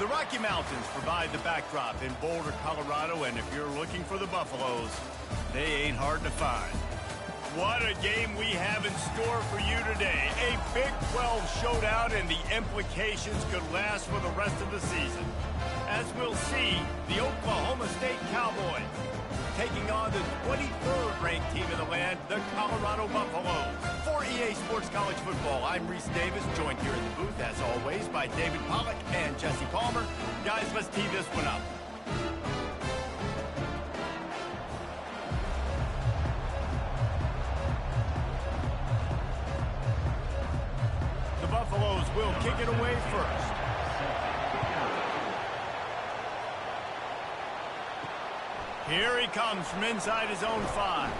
The Rocky Mountains provide the backdrop in Boulder, Colorado, and if you're looking for the Buffaloes, they ain't hard to find. What a game we have in store for you today. A Big 12 showdown, and the implications could last for the rest of the season. As we'll see, the Oklahoma State Cowboys taking on the 23rd ranked team in the land, the Colorado Buffaloes. For EA Sports College Football, I'm Reese Davis, joined here in the booth, as always, by David Pollack and Jesse Palmer. Guys, let's tee this one up. The Buffaloes will kick it away first. Here he comes from inside his own 5.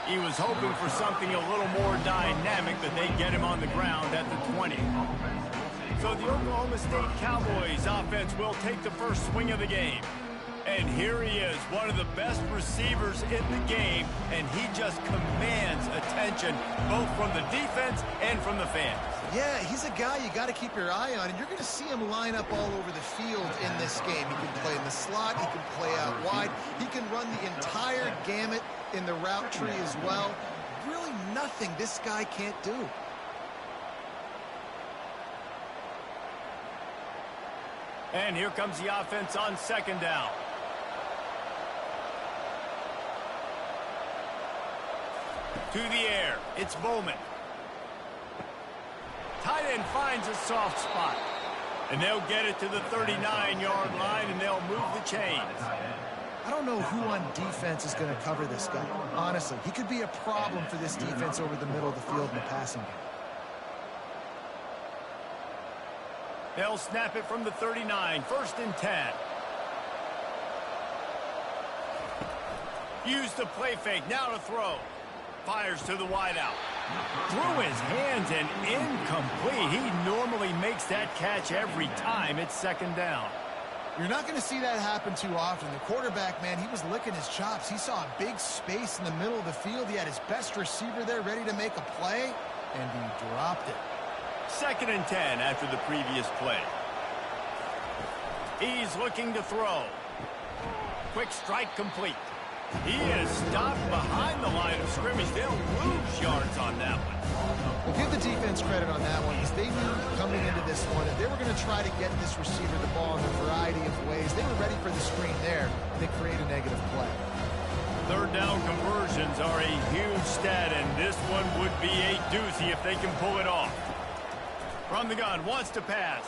He was hoping for something a little more dynamic, but they get him on the ground at the 20. So the Oklahoma State Cowboys offense will take the first swing of the game. And here he is, one of the best receivers in the game, and he just commands attention both from the defense and from the fans. Yeah, he's a guy you got to keep your eye on, and you're going to see him line up all over the field in this game. He can play in the slot, he can play out wide, he can run the entire gamut in the route tree as well. Really nothing this guy can't do. And here comes the offense on second down. To the air, it's Bowman. Tight end finds a soft spot. And they'll get it to the 39-yard line, and they'll move the chains. I don't know who on defense is going to cover this guy. Honestly, he could be a problem for this defense over the middle of the field in the passing game. They'll snap it from the 39, 1st and 10. Use the play fake, now to throw. Fires to the wideout. Through his hands and incomplete. He normally makes that catch every time. It's second down. You're not going to see that happen too often. The quarterback, man, he was licking his chops. He saw a big space in the middle of the field. He had his best receiver there ready to make a play, and he dropped it. 2nd and 10 after the previous play. He's looking to throw. Quick strike complete. He is stopped behind the line of scrimmage. They'll lose yards on that one. Well, give the defense credit on that one, because they knew coming into this one that they were going to try to get this receiver the ball in a variety of ways. They were ready for the screen there. They create a negative play. 3rd down conversions are a huge stat, and this one would be a doozy if they can pull it off. From the gun, wants to pass.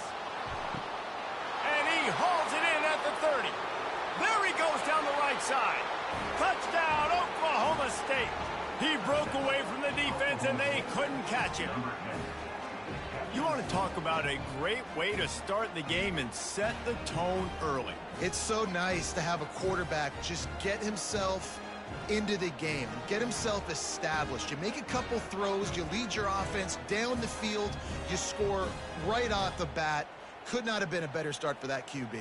And he hauls it in at the 30. There he goes down the right side. Touchdown, Oklahoma State. He broke away from the defense, and they couldn't catch him. You want to talk about a great way to start the game and set the tone early. It's so nice to have a quarterback just get himself into the game and get himself established. You make a couple throws, you lead your offense down the field, you score right off the bat. Could not have been a better start for that QB.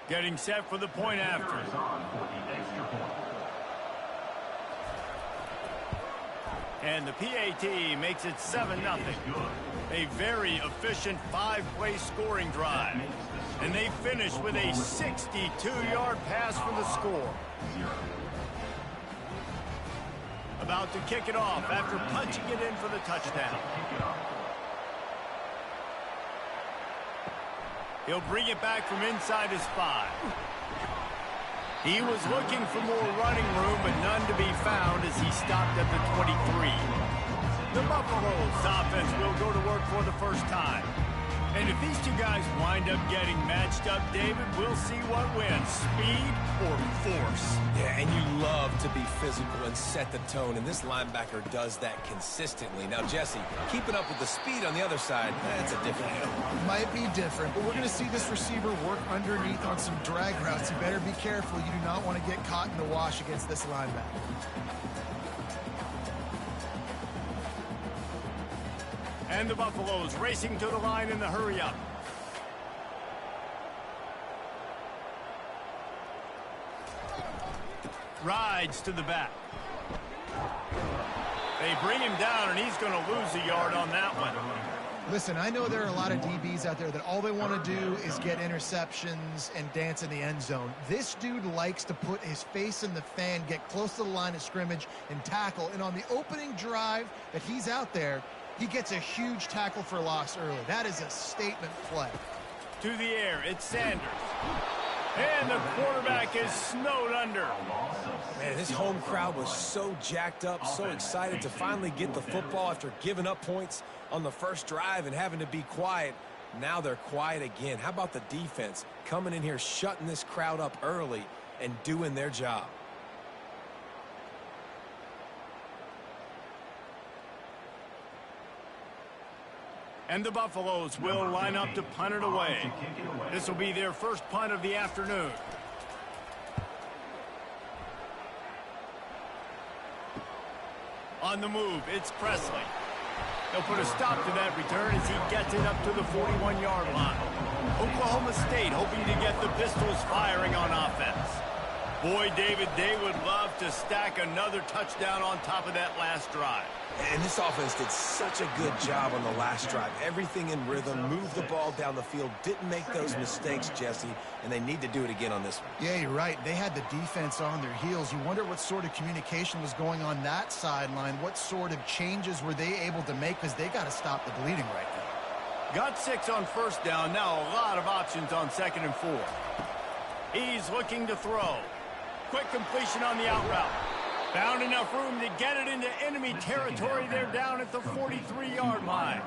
Getting set for the point after. And the PAT makes it 7-0. A very efficient 5-play scoring drive. And they finish with a 62-yard pass for the score. About to kick it off after punching it in for the touchdown. He'll bring it back from inside his 5. He was looking for more running room, but none to be found as he stopped at the 23. The Buffaloes offense will go to work for the first time. And if these two guys wind up getting matched up, David, we'll see what wins, speed or force. Yeah, and you love to be physical and set the tone, and this linebacker does that consistently. Now, Jesse, keeping up with the speed on the other side, that's a different animal. Might be different, but we're going to see this receiver work underneath on some drag routes. You better be careful. You do not want to get caught in the wash against this linebacker. And the Buffaloes racing to the line in the hurry-up. Rides to the back. They bring him down, and he's going to lose a yard on that one. Listen, I know there are a lot of DBs out there that all they want to do is get interceptions and dance in the end zone. This dude likes to put his face in the fan, get close to the line of scrimmage, and tackle. And on the opening drive that he's out there, he gets a huge tackle for loss early. That is a statement play. To the air, it's Sanders. And the quarterback is snowed under. Man, this home crowd was so jacked up, so excited to finally get the football after giving up points on the first drive and having to be quiet. Now they're quiet again. How about the defense coming in here, shutting this crowd up early and doing their job? And the Buffaloes will line up to punt it away. This will be their first punt of the afternoon. On the move, it's Presley. They'll put a stop to that return as he gets it up to the 41-yard line. Oklahoma State hoping to get the Pistols firing on offense. Boy, David, they would love to stack another touchdown on top of that last drive. And this offense did such a good job on the last drive. Everything in rhythm, moved the ball down the field, didn't make those mistakes, Jesse, and they need to do it again on this one. Yeah, you're right. They had the defense on their heels. You wonder what sort of communication was going on that sideline. What sort of changes were they able to make, because they got to stop the bleeding right now. Got 6 on first down. Now a lot of options on 2nd and 4. He's looking to throw. Quick completion on the out route. Found enough room to get it into enemy territory. They're down at the 43-yard line.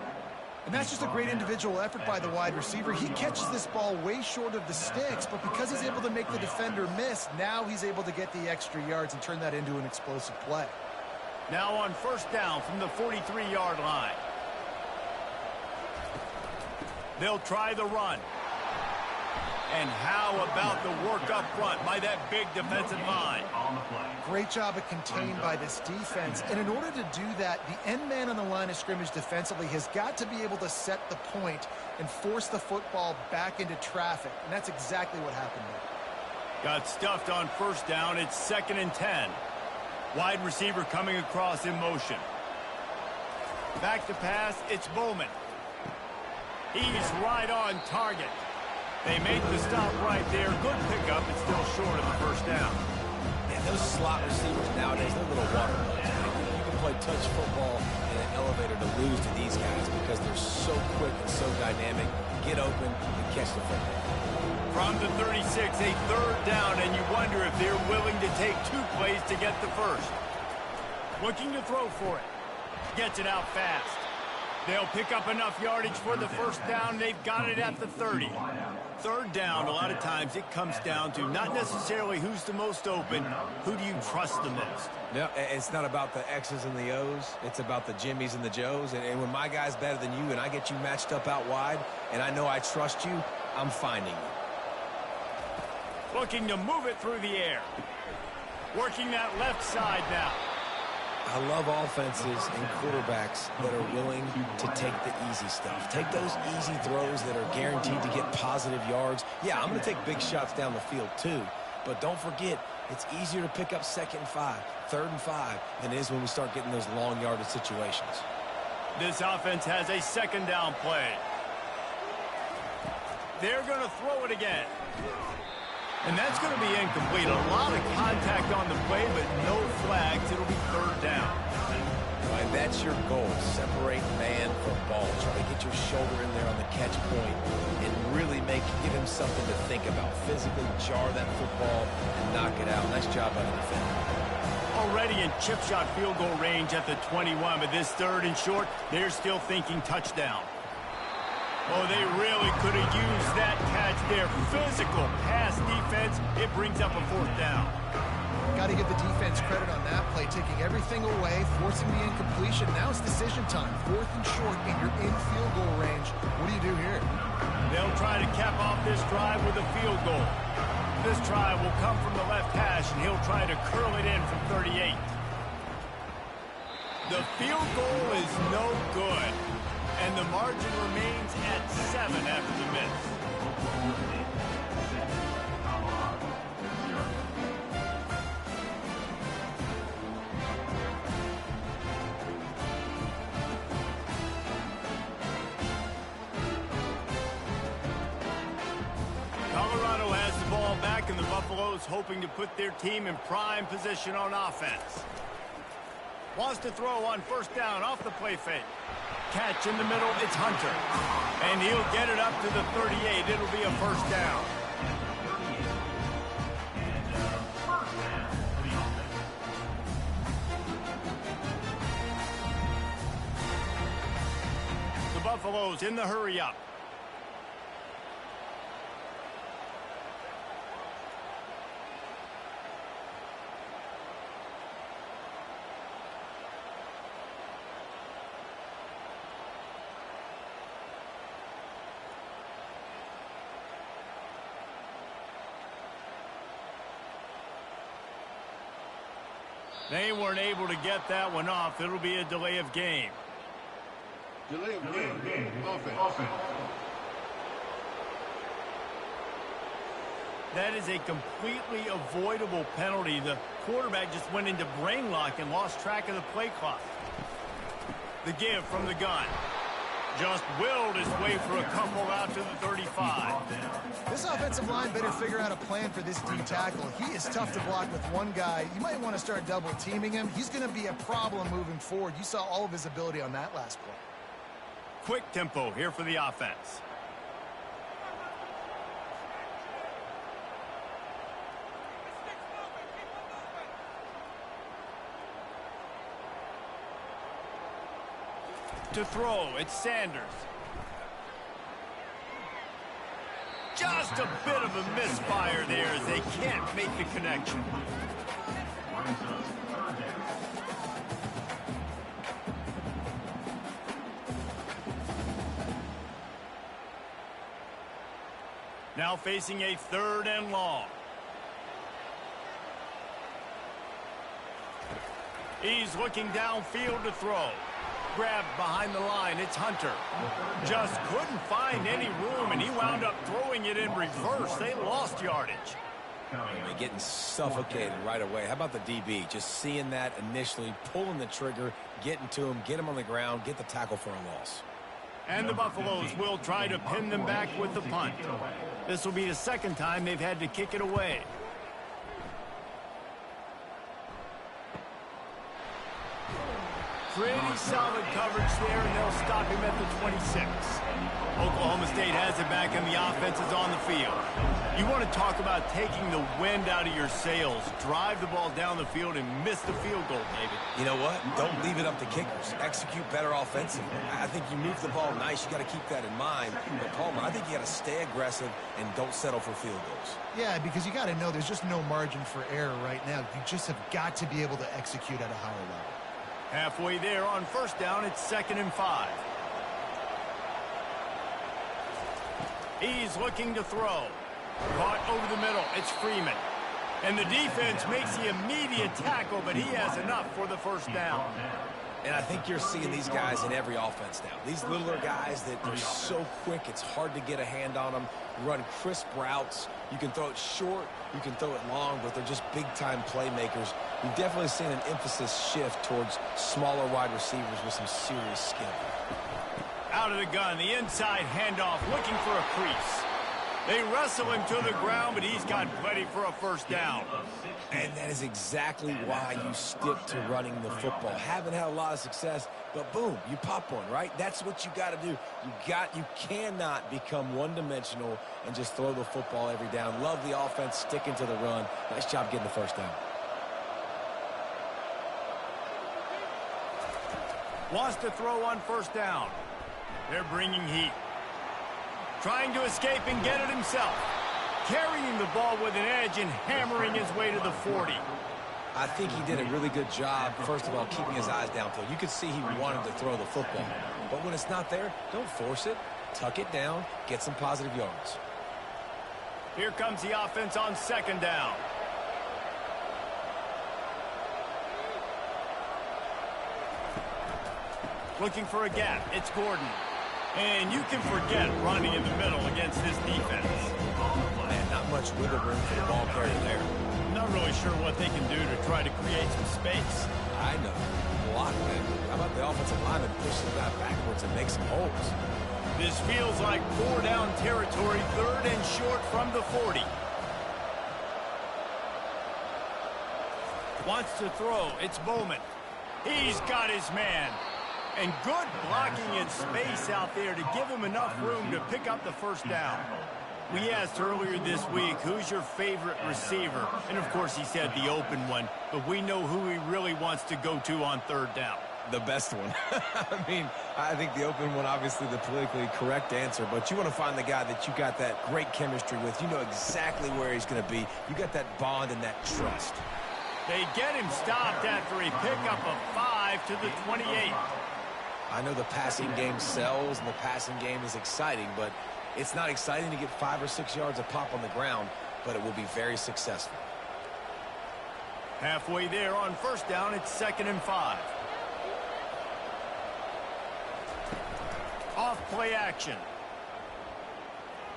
And that's just a great individual effort by the wide receiver. He catches this ball way short of the sticks, but because he's able to make the defender miss, now he's able to get the extra yards and turn that into an explosive play. Now on first down from the 43-yard line. They'll try the run. And how about the work up front by that big defensive line? Great job of contained by this defense. And in order to do that, the end man on the line of scrimmage defensively has got to be able to set the point and force the football back into traffic. And that's exactly what happened there. Got stuffed on first down. It's 2nd and 10. Wide receiver coming across in motion. Back to pass. It's Bowman. He's right on target. They make the stop right there. Good pickup. It's still short of the first down. Yeah, those slot receivers nowadays, they're little water boys. You can play touch football in an elevator to lose to these guys because they're so quick and so dynamic. Get open and catch the football. From the 36, a 3rd down, and you wonder if they're willing to take 2 plays to get the first. Looking to throw for it. Gets it out fast. They'll pick up enough yardage for the first down. They've got it at the 30. 3rd down, a lot of times it comes down to not necessarily who's the most open, who do you trust the most? No, it's not about the X's and the O's. It's about the Jimmys and the Joes. And when my guy's better than you and I get you matched up out wide and I know I trust you, I'm finding you. Looking to move it through the air. Working that left side now. I love offenses and quarterbacks that are willing to take the easy stuff. Take those easy throws that are guaranteed to get positive yards. Yeah, I'm going to take big shots down the field too. But don't forget, it's easier to pick up 2nd and 5, 3rd and 5 than it is when we start getting those long yardage situations. This offense has a 2nd down play. They're going to throw it again. And that's going to be incomplete. A lot of contact on the play, but no flags. It'll be 3rd down. And that's your goal. Separate man from ball. Try to get your shoulder in there on the catch point and really give him something to think about. Physically jar that football and knock it out. Nice job by the defender. Already in chip shot field goal range at the 21, but this 3rd and short, they're still thinking touchdown. Oh, they really could have used that catch there. Physical pass defense. It brings up a 4th down. Got to give the defense credit on that play, taking everything away, forcing the incompletion. Now it's decision time. 4th and short, and you're in field goal range. What do you do here? They'll try to cap off this drive with a field goal. This try will come from the left hash, and he'll try to curl it in from 38. The field goal is no good. And the margin remains at 7 after the miss. ball back, and the Buffaloes hoping to put their team in prime position on offense. Wants to throw on first down off the play fake. Catch in the middle, it's Hunter. And he'll get it up to the 38. It'll be a first down. The Buffaloes in the hurry-up. They weren't able to get that one off. It'll be a delay of game. Delay of game. Offense. That is a completely avoidable penalty. The quarterback just went into brain lock and lost track of the play clock. The give from the gun. Just willed his way for a couple out to the 35. This offensive line better figure out a plan for this D tackle. He is tough to block with one guy. You might want to start double teaming him. He's going to be a problem moving forward. You saw all of his ability on that last play. Quick tempo here for the offense. To throw, it's Sanders. Just a bit of a misfire there as they can't make the connection. Now facing a 3rd and long. He's looking downfield to throw. Grabbed behind the line, it's Hunter. Just couldn't find any room, and he wound up throwing it in reverse. They lost yardage. They're getting suffocated right away. How about the DB? Just seeing that initially, pulling the trigger, getting to him, get him on the ground, get the tackle for a loss. And the Buffaloes will try to pin them back with the punt. This will be the 2nd time they've had to kick it away. Pretty solid coverage there, and they'll stop him at the 26. Oklahoma State has it back, and the offense is on the field. You want to talk about taking the wind out of your sails. Drive the ball down the field and miss the field goal, David. You know what? Don't leave it up to kickers. Execute better offensively. I think you move the ball nice. You got to keep that in mind. But, Palmer, I think you got to stay aggressive and don't settle for field goals. Yeah, because you got to know there's just no margin for error right now. You just have got to be able to execute at a higher level. Halfway there on first down, it's 2nd and 5. He's looking to throw. Caught over the middle, it's Freeman. And the defense makes the immediate tackle, but he has enough for the first down. And I think you're seeing these guys in every offense now. These littler guys that are so quick, it's hard to get a hand on them. Run crisp routes. You can throw it short, you can throw it long, but they're just big-time playmakers. We've definitely seen an emphasis shift towards smaller wide receivers with some serious skill. Out of the gun, the inside handoff, looking for a crease. They wrestle him to the ground, but he's got plenty for a first down. And that is exactly why you stick to running the football. Haven't had a lot of success, but boom, you pop one, right? That's what you got to do. You cannot become one-dimensional and just throw the football every down. Love the offense, sticking to the run. Nice job getting the first down. Wants to throw on first down. They're bringing heat. Trying to escape and get it himself. Carrying the ball with an edge and hammering his way to the 40. I think he did a really good job, first of all, keeping his eyes downfield. You could see he wanted to throw the football. But when it's not there, don't force it. Tuck it down. Get some positive yards. Here comes the offense on 2nd down. Looking for a gap. It's Gordon. And you can forget running in the middle against this defense. Man, not much wiggle room for the ball carrier there. Not really sure what they can do to try to create some space. I know. Block that. How about the offensive lineman pushing the guy backwards and make some holes? This feels like 4 down territory, 3rd and short from the 40. Wants to throw. It's Bowman. He's got his man. And good blocking in space out there to give him enough room to pick up the first down. We asked earlier this week, who's your favorite receiver? And, of course, he said the open one. But we know who he really wants to go to on third down. The best one. I mean, I think the open one, obviously the politically correct answer, but you want to find the guy that you got that great chemistry with. You know exactly where he's going to be. You got that bond and that trust. They get him stopped after a pickup of 5 to the 28. I know the passing game sells and the passing game is exciting, but it's not exciting to get 5 or 6 yards a pop on the ground, but it will be very successful. Halfway there on first down, it's 2nd and 5. Off play action.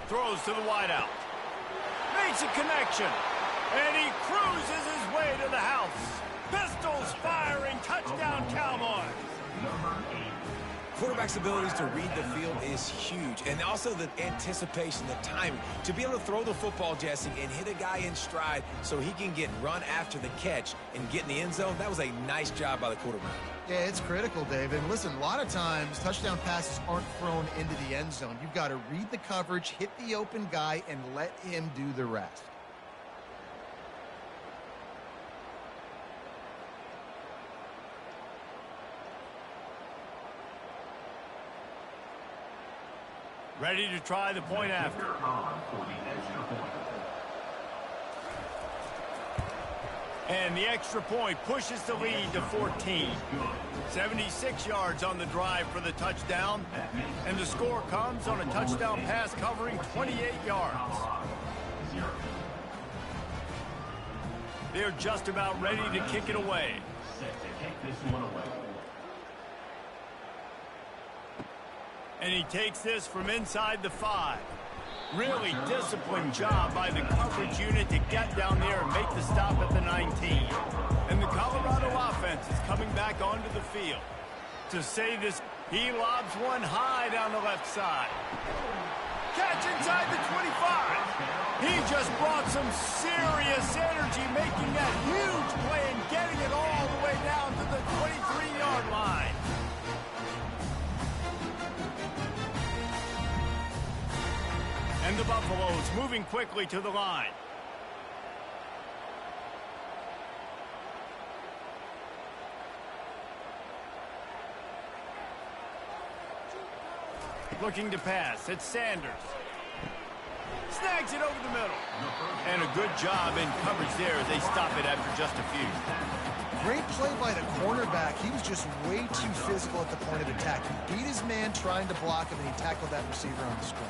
Throws to the wideout. Makes a connection. And he cruises his way to the house. Pistols firing. Touchdown, Cowboys. Quarterback's abilities to read the field is huge. And also the anticipation, the timing. To be able to throw the football, Jesse, and hit a guy in stride so he can get run after the catch and get in the end zone, that was a nice job by the quarterback. Yeah, it's critical, Dave. And listen, a lot of times touchdown passes aren't thrown into the end zone. You've got to read the coverage, hit the open guy, and let him do the rest. Ready to try the point after. And the extra point pushes the lead to 14. 76 yards on the drive for the touchdown. And the score comes on a touchdown pass covering 28 yards. They're just about ready to kick it away. And he takes this from inside the 5. Really disciplined job by the coverage unit to get down there and make the stop at the 19. And the Colorado offense is coming back onto the field. To say this, he lobs one high down the left side. Catch inside the 25. He just brought some serious energy, making that huge play and getting it all the way down to the 23-yard line. And the Buffaloes moving quickly to the line. Looking to pass. It's Sanders. Snags it over the middle. And a good job in coverage there as they stop it after just a few. Great play by the cornerback. He was just way too physical at the point of attack. He beat his man trying to block him, and he tackled that receiver on the screen.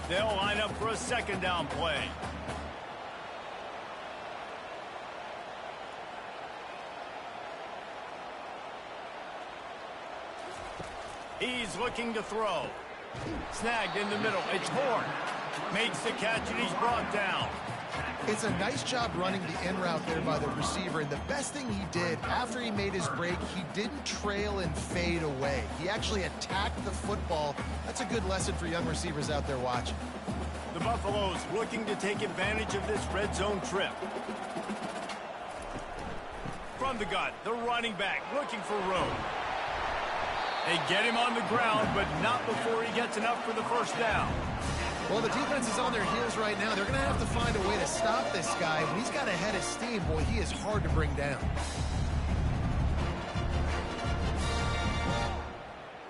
They'll line up for a second down play. He's looking to throw. Snagged in the middle. It's Horn. Makes the catch, and he's brought down. It's a nice job running the in route there by the receiver, and the best thing he did after he made his break, he didn't trail and fade away. He actually attacked the football. That's a good lesson for young receivers out there watching. The Buffaloes looking to take advantage of this red zone trip. From the gun, the running back looking for room. They get him on the ground, but not before he gets enough for the first down. Well, the defense is on their heels right now. They're going to have to find a way to stop this guy. When he's got a head of steam, boy, he is hard to bring down.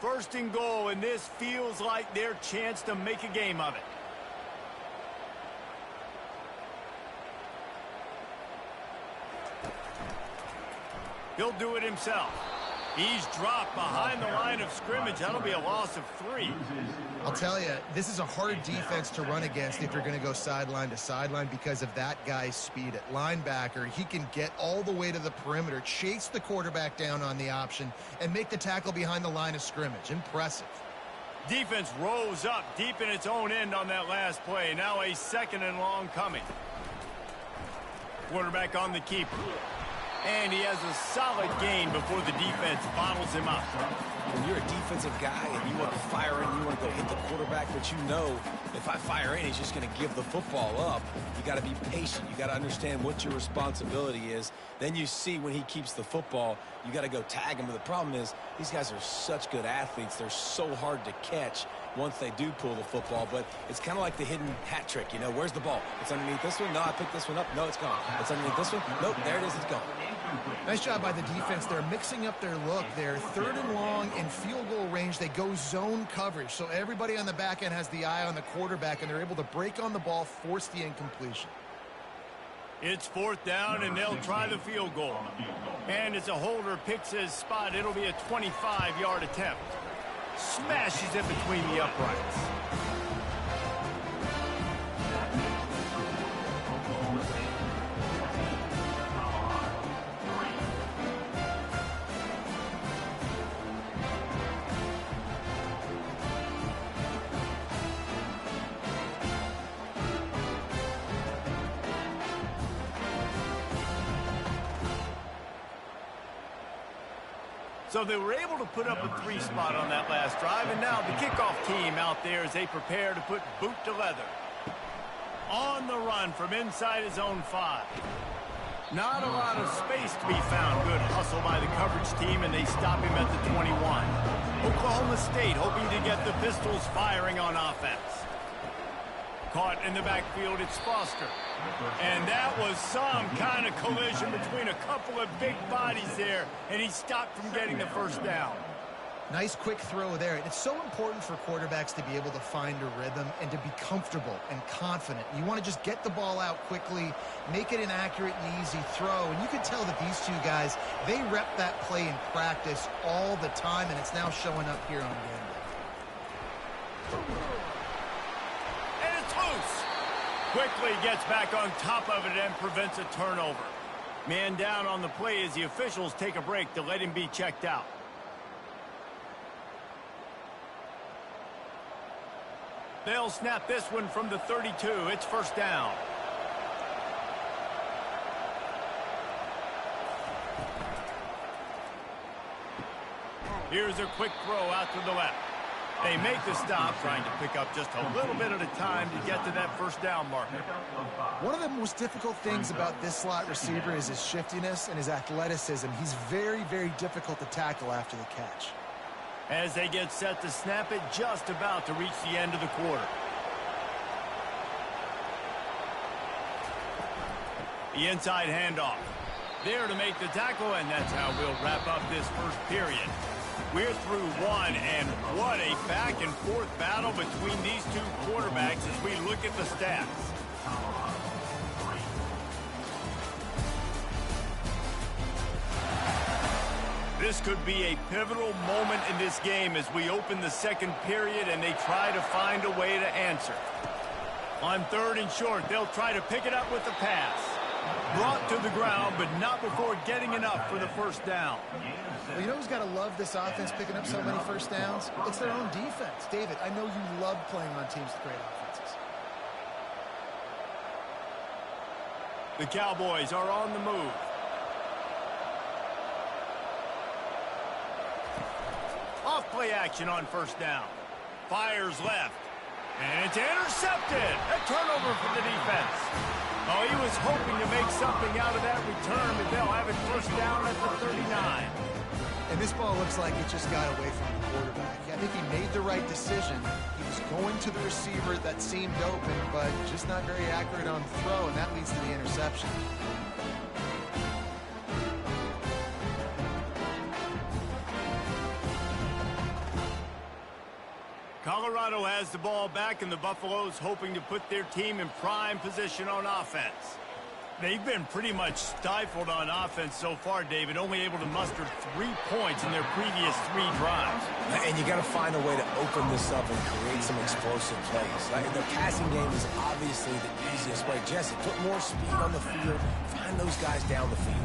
First and goal, and this feels like their chance to make a game of it. He'll do it himself. He's dropped behind the line of scrimmage. That'll be a loss of 3. I'll tell you, this is a hard defense to run against if you're going to go sideline to sideline because of that guy's speed. At linebacker, he can get all the way to the perimeter, chase the quarterback down on the option, and make the tackle behind the line of scrimmage. Impressive. Defense rose up deep in its own end on that last play. Now a second and long coming. Quarterback on the keeper. And he has a solid gain before the defense bottles him up. When you're a defensive guy and you want to fire in, you want to go hit the quarterback, but you know if I fire in, he's just going to give the football up. You got to be patient. You got to understand what your responsibility is. Then you see when he keeps the football, you got to go tag him. But the problem is these guys are such good athletes. They're so hard to catch once they do pull the football. But it's kind of like the hidden hat trick. You know, where's the ball? It's underneath this one. No, I picked this one up. No, it's gone. It's underneath this one. Nope, there it is. It's gone. Nice job by the defense. They're mixing up their look. They're 3rd and long in field goal range. They go zone coverage. So everybody on the back end has the eye on the quarterback, and they're able to break on the ball, force the incompletion. It's 4th down, and they'll try the field goal. And as a holder picks his spot, it'll be a 25-yard attempt. Smashes it between the uprights. So they were able to put up a 3 spot on that last drive, and now the kickoff team out there as they prepare to put boot to leather. On the run from inside his own 5. Not a lot of space to be found. Good hustle by the coverage team, and they stop him at the 21. Oklahoma State hoping to get the Pistols firing on offense. Caught in the backfield, it's Foster. And that was some kind of collision between a couple of big bodies there, and he stopped from getting the first down. Nice quick throw there. It's so important for quarterbacks to be able to find a rhythm and to be comfortable and confident. You want to just get the ball out quickly, make it an accurate and easy throw. And you can tell that these two guys, they rep that play in practice all the time, and it's now showing up here on game day. And it's loose. Quickly gets back on top of it and prevents a turnover. Man down on the play as the officials take a break to let him be checked out. They'll snap this one from the 32. It's 1st down. Here's a quick throw out to the left. They make the stop, trying to pick up just a little bit at a time to get to that 1st down marker. One of the most difficult things about this slot receiver is his shiftiness and his athleticism. He's very, very difficult to tackle after the catch. As they get set to snap it, just about to reach the end of the quarter. The inside handoff. There to make the tackle, and that's how we'll wrap up this first period. We're through one, and what a back-and-forth battle between these two quarterbacks as we look at the stats. This could be a pivotal moment in this game as we open the second period and they try to find a way to answer. On 3rd and short, they'll try to pick it up with the pass. Brought to the ground, but not before getting enough for the 1st down. Well, you know who's got to love this offense picking up so many 1st downs? It's their own defense. David, I know you love playing on teams with great offenses. The Cowboys are on the move. Off play action on 1st down. Fires left. And it's intercepted. A turnover for the defense. Oh, he was hoping to make something out of that return, but they'll have it 1st down at the 39. And this ball looks like it just got away from the quarterback. I think he made the right decision. He was going to the receiver that seemed open, but just not very accurate on the throw, and that leads to the interception. Colorado has the ball back, and the Buffaloes hoping to put their team in prime position on offense. They've been pretty much stifled on offense so far, David, only able to muster 3 points in their previous 3 drives. And you got to find a way to open this up and create some explosive plays. The passing game is obviously the easiest way. Jesse, put more speed on the field, find those guys down the field.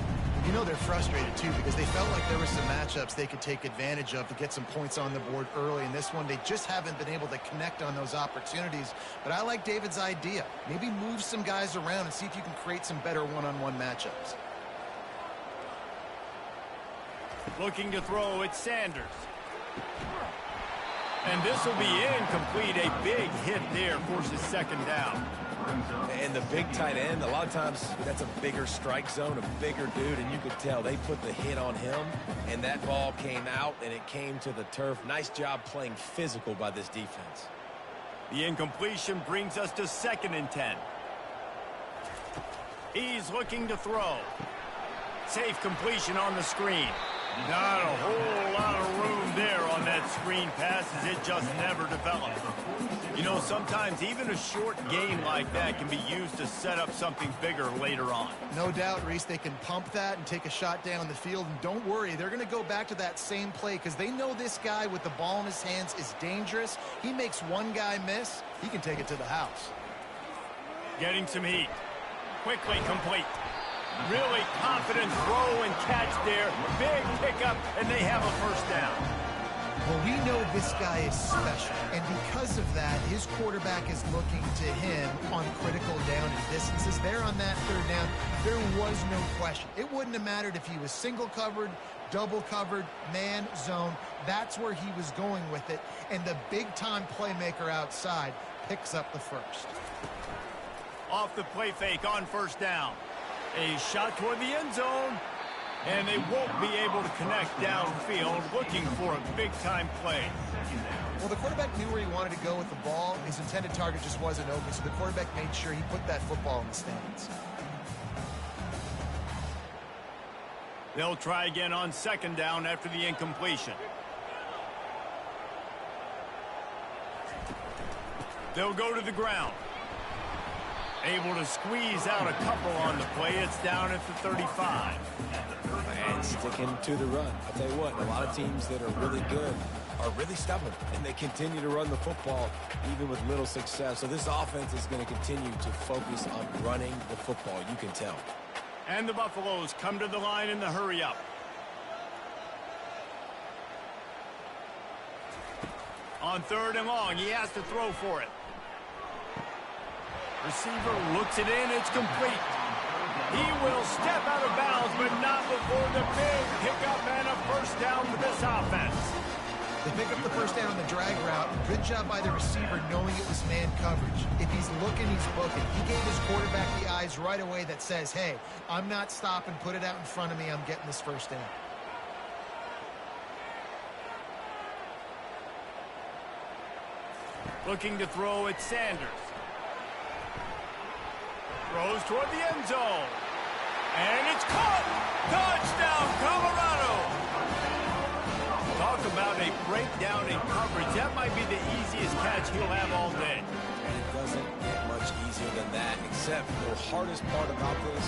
You know they're frustrated, too, because they felt like there were some matchups they could take advantage of to get some points on the board early. In this one, they just haven't been able to connect on those opportunities. But I like David's idea. Maybe move some guys around and see if you can create some better one-on-one matchups. Looking to throw, it's Sanders. And this will be incomplete. A big hit there forces second down. And the big tight end, a lot of times that's a bigger strike zone, a bigger dude, and you could tell they put the hit on him, and that ball came out, and it came to the turf. Nice job playing physical by this defense. The incompletion brings us to 2nd and 10. He's looking to throw. Safe completion on the screen. Not a whole lot of room there on that screen pass as it just never developed. You know, sometimes even a short game like that can be used to set up something bigger later on. No doubt, Reese, they can pump that and take a shot down the field. And don't worry, they're going to go back to that same play because they know this guy with the ball in his hands is dangerous. He makes one guy miss, he can take it to the house. Getting some heat. Quickly complete. Really confident throw and catch there. Big pickup, and they have a first down. Well, we know this guy is special, and because of that, his quarterback is looking to him on critical down and distances. There on that 3rd down, there was no question. It wouldn't have mattered if he was single covered, double covered, man, zone. That's where he was going with it, and the big-time playmaker outside picks up the first. Off the play fake on first down. A shot toward the end zone, and they won't be able to connect downfield, looking for a big-time play. Well, the quarterback knew where he wanted to go with the ball. His intended target just wasn't open, so the quarterback made sure he put that football in the stands. They'll try again on 2nd down after the incompletion. They'll go to the ground. Able to squeeze out a couple on the play. It's down at the 35. And sticking to the run. I'll tell you what, a lot of teams that are really good are really stubborn, and they continue to run the football even with little success. So this offense is going to continue to focus on running the football. You can tell. And the Buffaloes come to the line in the hurry-up. On 3rd and long, he has to throw for it. Receiver looks it in. It's complete. He will step out of bounds, but not before the big pickup and a first down for this offense. They pick up the first down on the drag route. Good job by the receiver knowing it was man coverage. If he's looking, he's booking. He gave his quarterback the eyes right away that says, hey, I'm not stopping. Put it out in front of me. I'm getting this first down. Looking to throw at Sanders. Throws toward the end zone. And it's caught! Touchdown, Colorado! Talk about a breakdown in coverage. That might be the easiest catch he'll have all day. And it doesn't get much easier than that, except the hardest part about this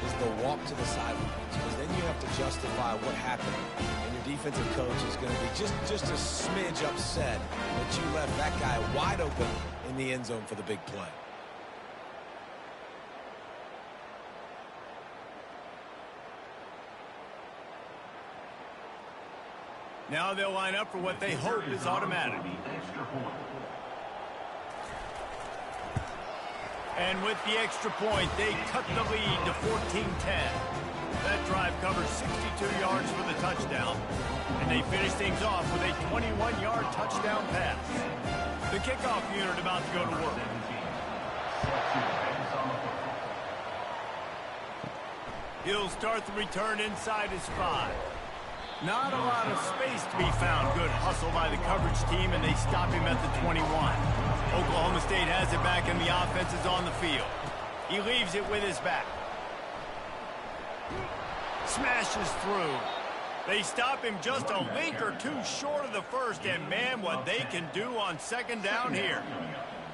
is the walk to the sidelines, because then you have to justify what happened. And your defensive coach is going to be just a smidge upset that you left that guy wide open in the end zone for the big play. Now they'll line up for what they hope is automatic. And with the extra point, they cut the lead to 14-10. That drive covers 62 yards for the touchdown. And they finish things off with a 21-yard touchdown pass. The kickoff unit about to go to work. He'll start the return inside his 5. Not a lot of space to be found. Good hustle by the coverage team, and they stop him at the 21. Oklahoma State has it back, and the offense is on the field. He leaves it with his back. Smashes through. They stop him just a link or two short of the first, and man, what they can do on 2nd down here.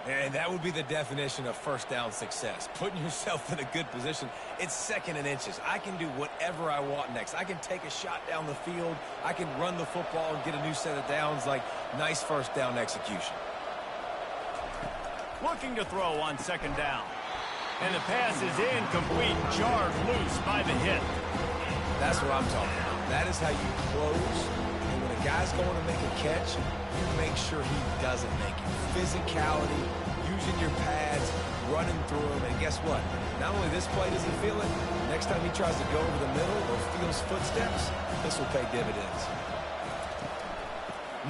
And that would be the definition of first down success. Putting yourself in a good position. It's 2nd and inches. I can do whatever I want next. I can take a shot down the field. I can run the football and get a new set of downs. Like, nice first down execution. Looking to throw on 2nd down. And the pass is incomplete, jarred loose by the hit. That's what I'm talking about. That is how you close. And when a guy's going to make a catch, you make sure he doesn't make it. Physicality, using your pads, running through him, and guess what? Not only this play does he feel it, next time he tries to go over the middle or feels footsteps, this will pay dividends.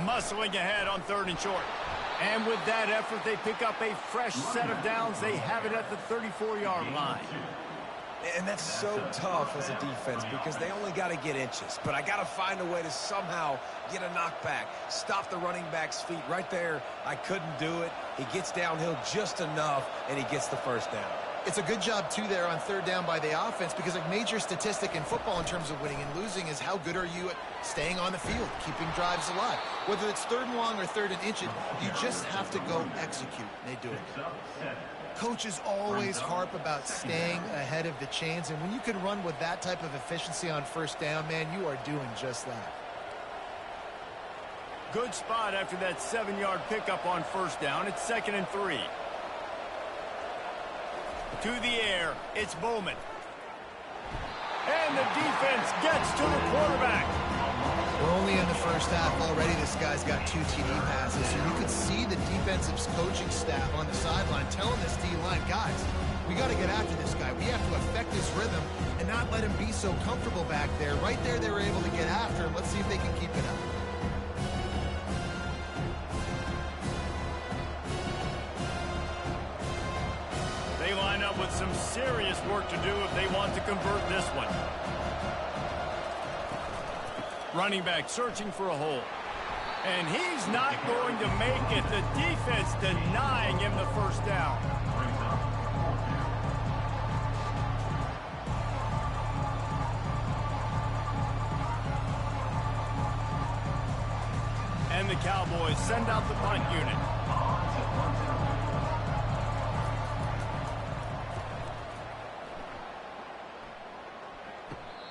Muscling ahead on 3rd and short. And with that effort, they pick up a fresh set of downs. They have it at the 34-yard line. And that's so tough as a defense because they only got to get inches. But I got to find a way to somehow get a knockback, stop the running back's feet right there. I couldn't do it. He gets downhill just enough, and he gets the first down. It's a good job, too, there on 3rd down by the offense because a major statistic in football in terms of winning and losing is how good are you at staying on the field, keeping drives alive. Whether it's 3rd and long or 3rd and inches, you just have to go execute. They do it. Coaches always harp about staying ahead of the chains, and when you can run with that type of efficiency on 1st down, man, you are doing just that. Good spot after that 7-yard pickup on 1st down. It's 2nd and 3. To the air, it's Bowman. And the defense gets to the quarterback. We're only in the first half. Already this guy's got 2 TD passes. So you could see the defensive coaching staff on the sideline telling this D-line, guys, we got to get after this guy. We have to affect his rhythm and not let him be so comfortable back there. Right there, they were able to get after him. Let's see if they can keep it up. They line up with some serious work to do if they want to convert this one. Running back searching for a hole. And he's not going to make it. The defense denying him the 1st down. And the Cowboys send out the punt unit.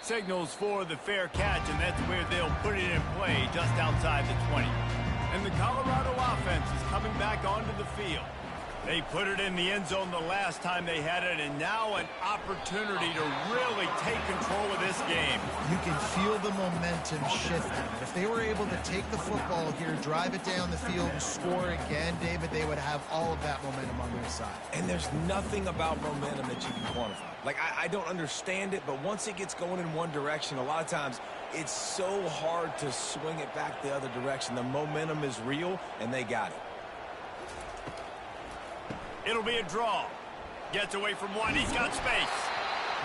Signals for the fair catch, and that's where they'll put it in play just outside the 20. And the Colorado offense is coming back onto the field. They put it in the end zone the last time they had it, and now an opportunity to really take control of this game. You can feel the momentum shifting. If they were able to take the football here, drive it down the field, and score again, David, they would have all of that momentum on their side. And there's nothing about momentum that you can quantify. Like, I don't understand it, but once it gets going in one direction, a lot of times it's so hard to swing it back the other direction. The momentum is real, and they got it. It'll be a draw. Gets away from one. He's got space.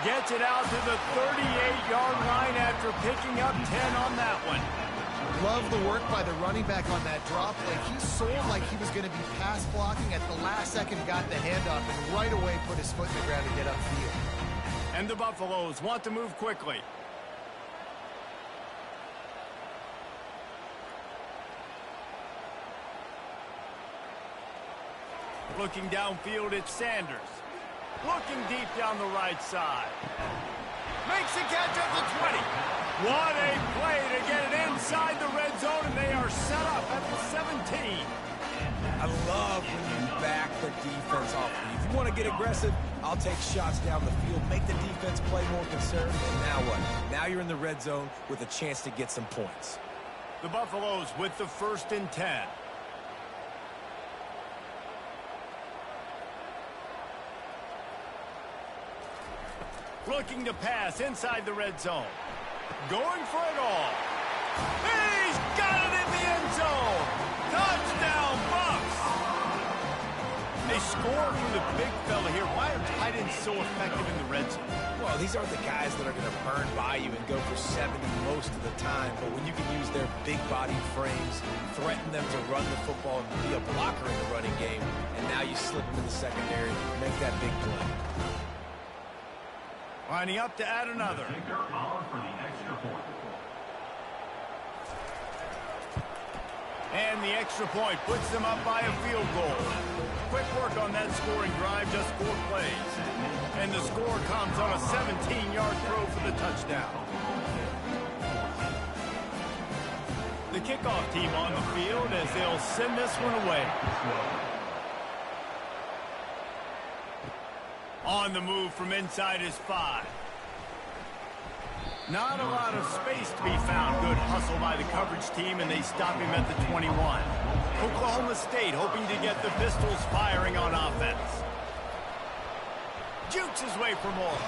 Gets it out to the 38-yard line after picking up 10 on that one. Love the work by the running back on that drop play. He sold like he was going to be pass blocking. At the last second, got the handoff and right away put his foot in the ground to get upfield. And the Buffaloes want to move quickly. Looking downfield, it's Sanders. Looking deep down the right side. Makes the catch at the 20. What a play to get it inside the red zone, and they are set up at the 17. I love when you back the defense off. If you want to get aggressive, I'll take shots down the field, make the defense play more conservative, and now what? Now you're in the red zone with a chance to get some points. The Buffaloes with the 1st and 10. Looking to pass inside the red zone. Going for it all. He's got it in the end zone. Touchdown, Bucs. They score for the big fella here. Why are tight ends so effective in the red zone? Well, these aren't the guys that are going to burn by you and go for 70 most of the time. But when you can use their big body frames, threaten them to run the football and be a blocker in the running game, and now you slip them in the secondary, make that big play. Lining up to add another. And the extra point puts them up by a field goal. Quick work on that scoring drive, just 4 plays. And the score comes on a 17-yard throw for the touchdown. The kickoff team on the field as they'll send this one away. On the move from inside his 5. Not a lot of space to be found. Good hustle by the coverage team, and they stop him at the 21. Oklahoma State hoping to get the Pistols firing on offense. jukes his way for more.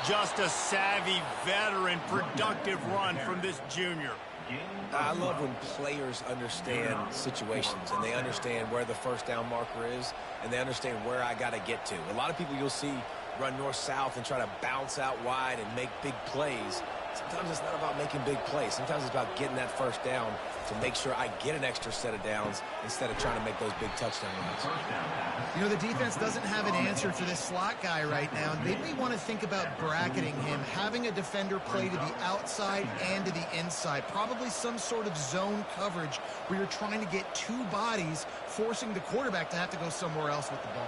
Just a savvy, veteran, productive run from this junior. I love when players understand situations and they understand where the first down marker is and they understand where I got to get to. A lot of people you'll see run north-south and try to bounce out wide and make big plays. Sometimes it's not about making big plays. Sometimes it's about getting that first down to make sure I get an extra set of downs instead of trying to make those big touchdown runs. You know, the defense doesn't have an answer for this slot guy right now. They may want to think about bracketing him, having a defender play to the outside and to the inside. Probably some sort of zone coverage where you're trying to get two bodies, forcing the quarterback to have to go somewhere else with the ball.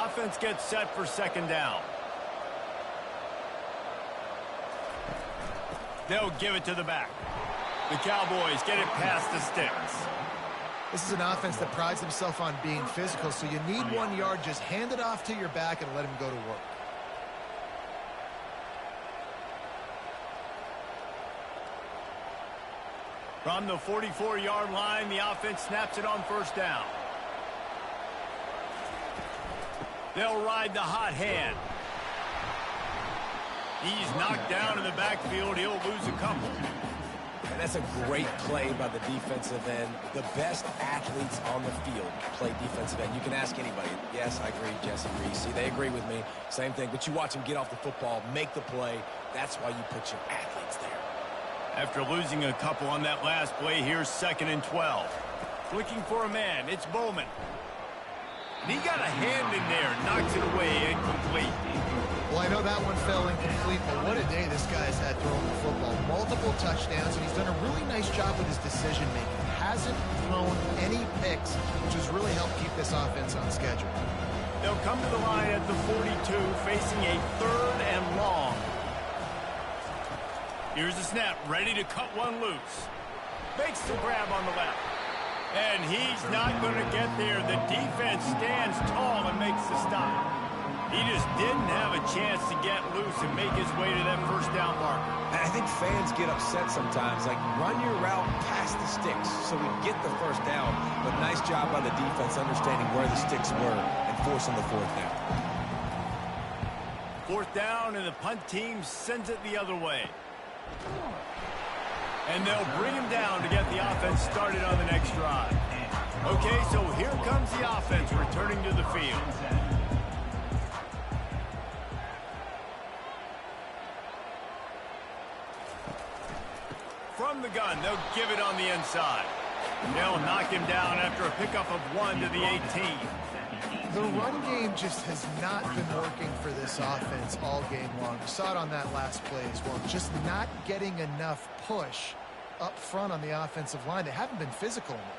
Offense gets set for second down. They'll give it to the back. The Cowboys get it past the sticks. This is an offense that prides himself on being physical, so you need 1 yard. Just hand it off to your back and let him go to work. From the 44-yard line, the offense snaps it on first down. They'll ride the hot hand. He's knocked down in the backfield. He'll lose a couple. And that's a great play by the defensive end. The best athletes on the field play defensive end. You can ask anybody. Yes, I agree. Jesse agrees. See, they agree with me. Same thing. But you watch them get off the football, make the play. That's why you put your athletes there. After losing a couple on that last play, here's 2nd and 12. Looking for a man. It's Bowman. And he got a hand in there. Knocks it away. Incomplete. Well, I know that one fell incomplete, but what a day this guy's had throwing the football. Multiple touchdowns, and he's done a really nice job with his decision-making. Hasn't thrown any picks, which has really helped keep this offense on schedule. They'll come to the line at the 42, facing a 3rd and long. Here's the snap, ready to cut one loose. Makes the grab on the left. And he's not going to get there. The defense stands tall and makes the stop. He just didn't have a chance to get loose and make his way to that first down marker. And I think fans get upset sometimes. Like, run your route past the sticks so we get the first down. But nice job by the defense understanding where the sticks were and forcing the 4th down. 4th down, and the punt team sends it the other way. And they'll bring him down to get the offense started on the next drive. Okay, so here comes the offense returning to the field. From the gun, they'll give it on the inside. They'll knock him down after a pickup of 1 to the 18. The run game just has not been working for this offense all game long. We saw it on that last play as well. Just not getting enough push up front on the offensive line. They haven't been physical enough.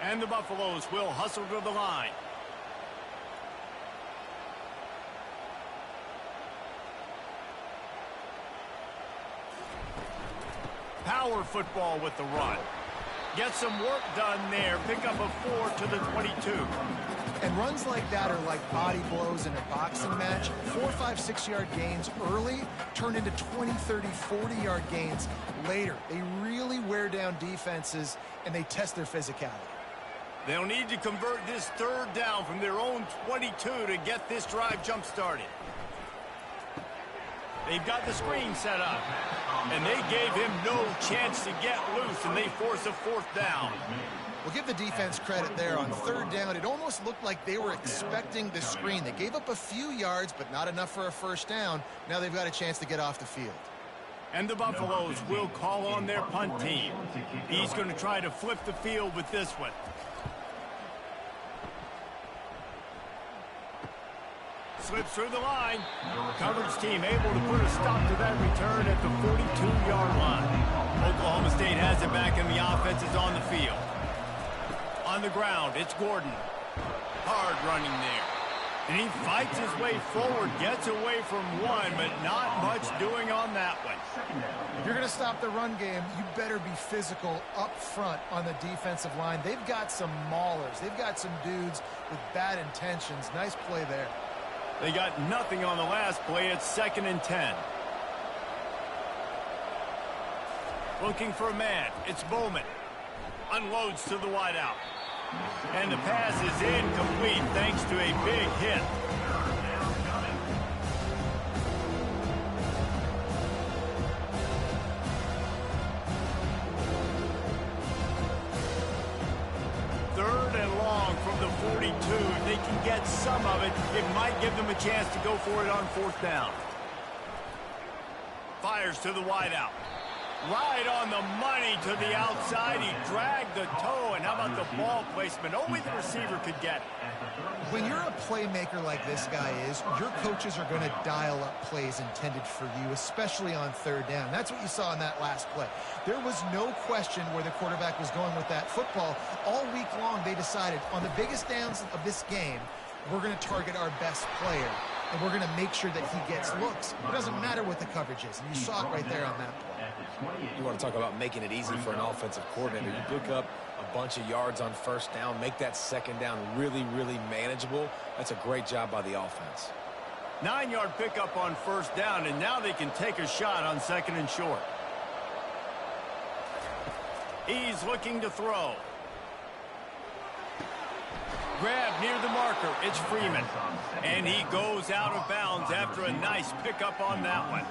And the Buffaloes will hustle to the line. Power football with the run. Get some work done there. Pick up a 4 to the 22. And runs like that are like body blows in a boxing match. 4, 5, 6-yard gains early turn into 20, 30, 40-yard gains later. They really wear down defenses, and they test their physicality. They'll need to convert this 3rd down from their own 22 to get this drive jump-started. They've got the screen set up, and they gave him no chance to get loose, and they force a 4th down. We'll give the defense credit there on 3rd down. It almost looked like they were expecting the screen. They gave up a few yards, but not enough for a first down. Now they've got a chance to get off the field. And the Buffaloes will call on their punt team. He's going to try to flip the field with this one. Slips through the line. Coverage team able to put a stop to that return at the 42-yard line. Oklahoma State has it back, and the offense is on the field. On the ground, it's Gordon. Hard running there. And he fights his way forward, gets away from one, but not much doing on that one. If you're going to stop the run game, you better be physical up front on the defensive line. They've got some maulers. They've got some dudes with bad intentions. Nice play there. They got nothing on the last play. It's 2nd and 10. Looking for a man. It's Bowman. Unloads to the wideout. And the pass is incomplete thanks to a big hit. long from the 42. If they can get some of it, it might give them a chance to go for it on 4th down. Fires to the wideout. Right on the money to the outside. He dragged the toe, and how about the ball placement? Only the receiver could get it. When you're a playmaker like this guy is, your coaches are going to dial up plays intended for you, especially on 3rd down. That's what you saw in that last play. There was no question where the quarterback was going with that football. All week long, they decided on the biggest downs of this game, we're going to target our best player, and we're going to make sure that he gets looks. It doesn't matter what the coverage is, and you saw it right there on that play. You want to talk about making it easy for an offensive coordinator. You pick up a bunch of yards on 1st down, make that 2nd down really, really manageable. That's a great job by the offense. 9-yard pickup on 1st down, and now they can take a shot on 2nd and short. He's looking to throw. Grab near the marker. It's Freeman. And he goes out of bounds after a nice pickup on that one.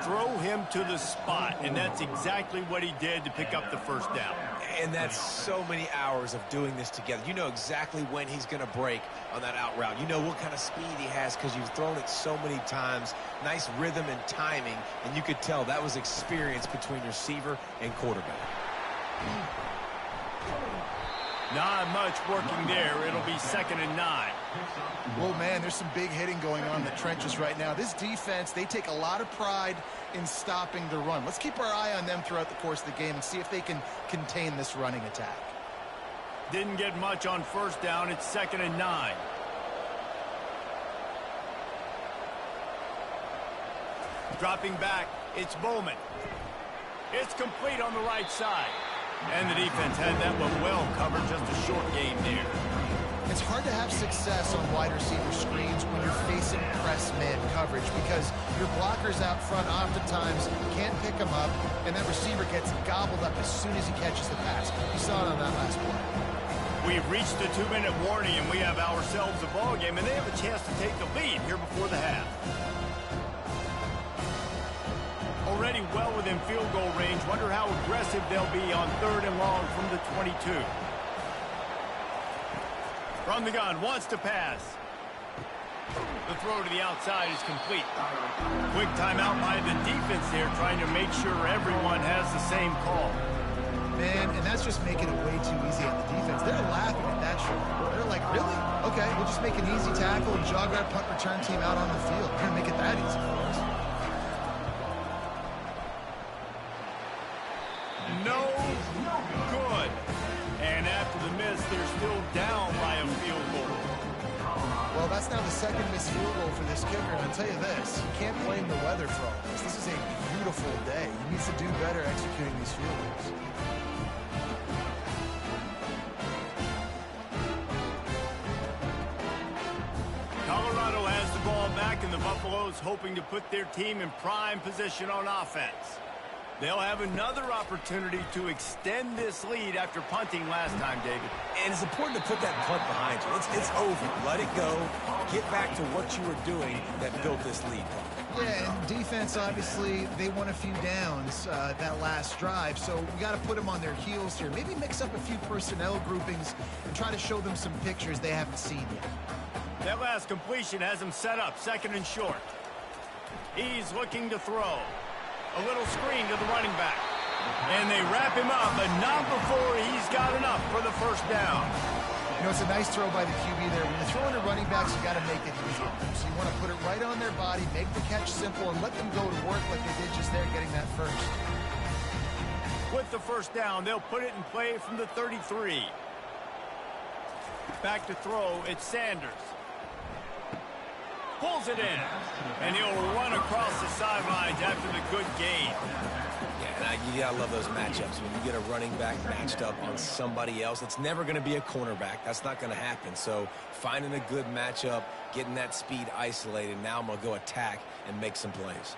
Throw him to the spot, and that's exactly what he did to pick up the 1st down. And that's so many hours of doing this together. You know exactly when he's going to break on that out route. You know what kind of speed he has because you've thrown it so many times. Nice rhythm and timing, and you could tell that was experience between receiver and quarterback. Not much working there. It'll be 2nd and 9. Well, man, there's some big hitting going on in the trenches right now. This defense, they take a lot of pride in stopping the run. Let's keep our eye on them throughout the course of the game and see if they can contain this running attack. Didn't get much on 1st down. It's 2nd and 9. Dropping back, it's Bowman. It's complete on the right side. And the defense had that one well covered, just a short gain there. It's hard to have success on wide receiver screens when you're facing press man coverage because your blockers out front oftentimes can't pick them up, and that receiver gets gobbled up as soon as he catches the pass. You saw it on that last play. We've reached the 2-minute warning, and we have ourselves a ball game, and they have a chance to take the lead here before the half. Already well within field goal range. Wonder how aggressive they'll be on 3rd and long from the 22. From the gun, wants to pass. The throw to the outside is complete. Quick timeout by the defense there, trying to make sure everyone has the same call. Man, and that's just making it way too easy on the defense. They're laughing at that shot. They're like, really? Okay, we'll just make an easy tackle and jog our punt return team out on the field. We're going to make it that easy for us. No good. And after the miss, they're still down by a field goal. Well, that's now the 2nd missed field goal for this kicker. And I'll tell you this, you can't blame the weather for all this. This is a beautiful day. He needs to do better executing these field goals. Colorado has the ball back, and the Buffaloes hoping to put their team in prime position on offense. They'll have another opportunity to extend this lead after punting last time, David. And it's important to put that punt behind you. It's over. Let it go. Get back to what you were doing that built this lead. Yeah, and defense, obviously, they won a few downs that last drive, so we got to put them on their heels here. Maybe mix up a few personnel groupings and try to show them some pictures they haven't seen yet. That last completion has him set up 2nd and short. He's looking to throw. A little screen to the running back. And they wrap him up, but not before he's got enough for the 1st down. You know, it's a nice throw by the QB there. When you're throwing to running backs, you got to make it easy. So you want to put it right on their body, make the catch simple, and let them go to work like they did just there getting that first. With the 1st down, they'll put it in play from the 33. Back to throw, it's Sanders. Pulls it in, and he'll run across the sidelines after the good gain. Yeah, and you gotta love those matchups. When you get a running back matched up on somebody else, it's never going to be a cornerback. That's not going to happen. So finding a good matchup, getting that speed isolated, now I'm going to go attack and make some plays.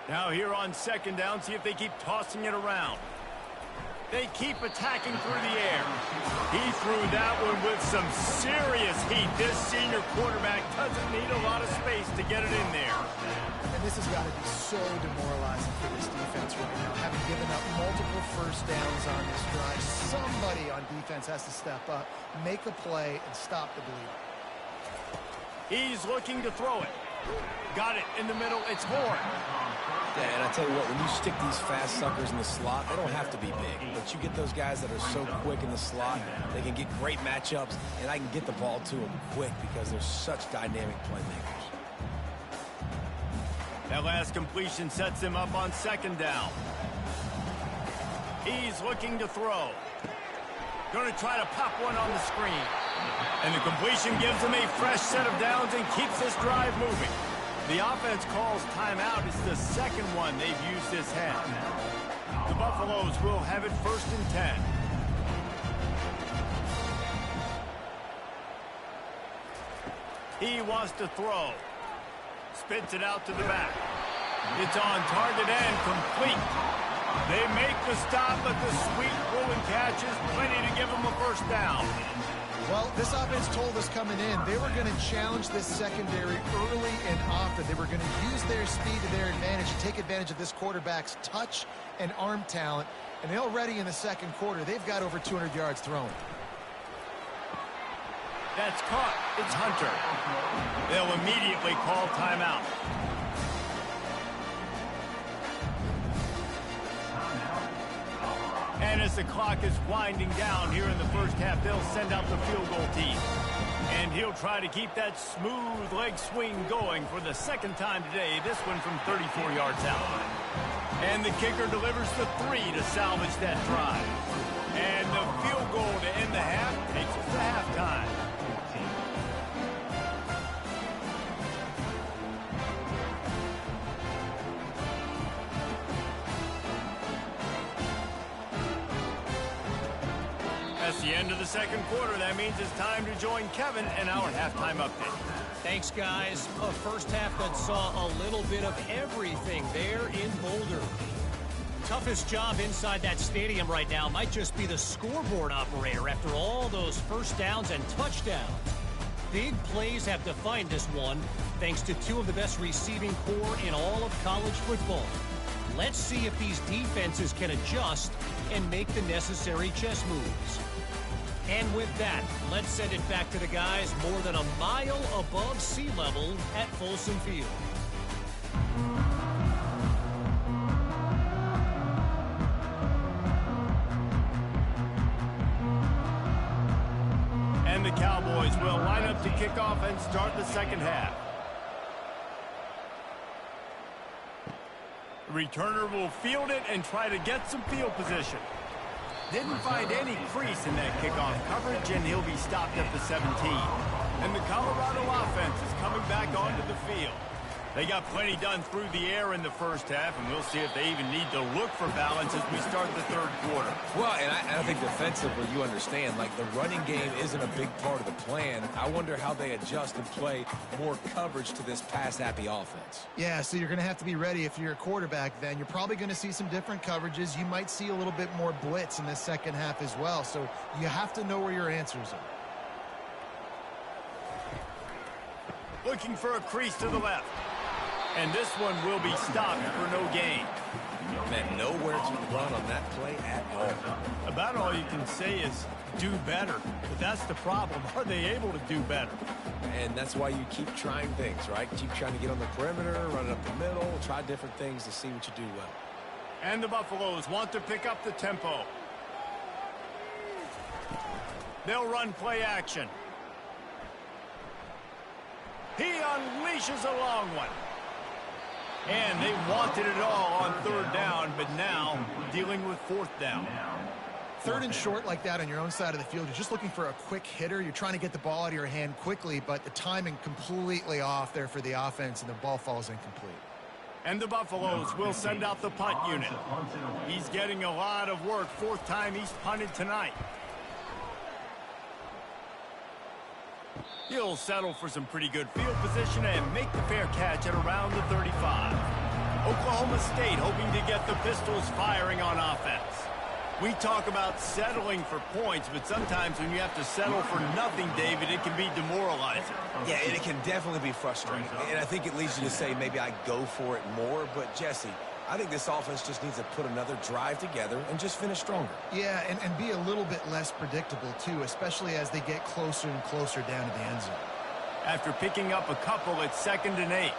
Now here on 2nd down, see if they keep tossing it around. They keep attacking through the air. He threw that one with some serious heat. This senior quarterback doesn't need a lot of space to get it in there. And this has got to be so demoralizing for this defense right now, having given up multiple 1st first downs on this drive. Somebody on defense has to step up, make a play, and stop the bleeding. He's looking to throw it. Got it in the middle. It's Horn. Yeah, and I tell you what, when you stick these fast suckers in the slot, they don't have to be big. But you get those guys that are so quick in the slot, they can get great matchups, and I can get the ball to them quick because they're such dynamic playmakers. That last completion sets him up on second down. He's looking to throw. Going to try to pop one on the screen. And the completion gives him a fresh set of downs and keeps this drive moving. The offense calls timeout. It's the second one they've used this half. The Buffaloes will have it 1st and 10. He wants to throw. Spits it out to the back. It's on target and complete. They make the stop, but the sweet rolling catch is plenty to give them a first down. Well, this offense told us coming in they were going to challenge this secondary early and often. They were going to use their speed to their advantage and take advantage of this quarterback's touch and arm talent. And already in the second quarter, they've got over 200 yards thrown. That's caught. It's Hunter. They'll immediately call timeout. And as the clock is winding down here in the first half, they'll send out the field goal team. And he'll try to keep that smooth leg swing going for the second time today, this one from 34 yards out. And the kicker delivers the 3 to salvage that drive. And the field goal to end the half takes us to halftime. That's the end of the second quarter. That means it's time to join Kevin in our halftime update. Thanks, guys. A first half that saw a little bit of everything there in Boulder. Toughest job inside that stadium right now might just be the scoreboard operator after all those first downs and touchdowns. Big plays have defined this one, thanks to 2 of the best receiving corps in all of college football. Let's see if these defenses can adjust and make the necessary chess moves. And with that, let's send it back to the guys more than a mile above sea level at Folsom Field. And the Cowboys will line up to kick off and start the second half. The returner will field it and try to get some field position. Didn't find any crease in that kickoff coverage, and he'll be stopped at the 17. And the Colorado offense is coming back onto the field. They got plenty done through the air in the first half, and we'll see if they even need to look for balance as we start the third quarter. Well, and I think defensively, you understand, like the running game isn't a big part of the plan. I wonder how they adjust and play more coverage to this pass-happy offense. Yeah, so you're going to have to be ready if you're a quarterback then. You're probably going to see some different coverages. You might see a little bit more blitz in this second half as well. So you have to know where your answers are. Looking for a crease to the left. And this one will be stopped for no gain. Man, nowhere to run on that play at all. About all you can say is do better. But that's the problem. Are they able to do better? And that's why you keep trying things, right? Keep trying to get on the perimeter, run it up the middle, try different things to see what you do well. And the Buffaloes want to pick up the tempo. They'll run play action. He unleashes a long one. And they wanted it all on third down, but now dealing with fourth down. Third and short like that on your own side of the field, you're just looking for a quick hitter. You're trying to get the ball out of your hand quickly, but the timing completely off there for the offense, and the ball falls incomplete. And the Buffaloes will send out the punt unit. He's getting a lot of work. 4th time he's punted tonight. He'll settle for some pretty good field position and make the fair catch at around the 35. Oklahoma State hoping to get the Pistols firing on offense. We talk about settling for points, but sometimes when you have to settle for nothing, David, it can be demoralizing. Yeah, and it can definitely be frustrating. And I think it leads you to say maybe I go for it more. But, Jesse, I think this offense just needs to put another drive together and just finish stronger. Yeah, and be a little bit less predictable, too, especially as they get closer and closer down to the end zone. After picking up a couple, it's 2nd and 8.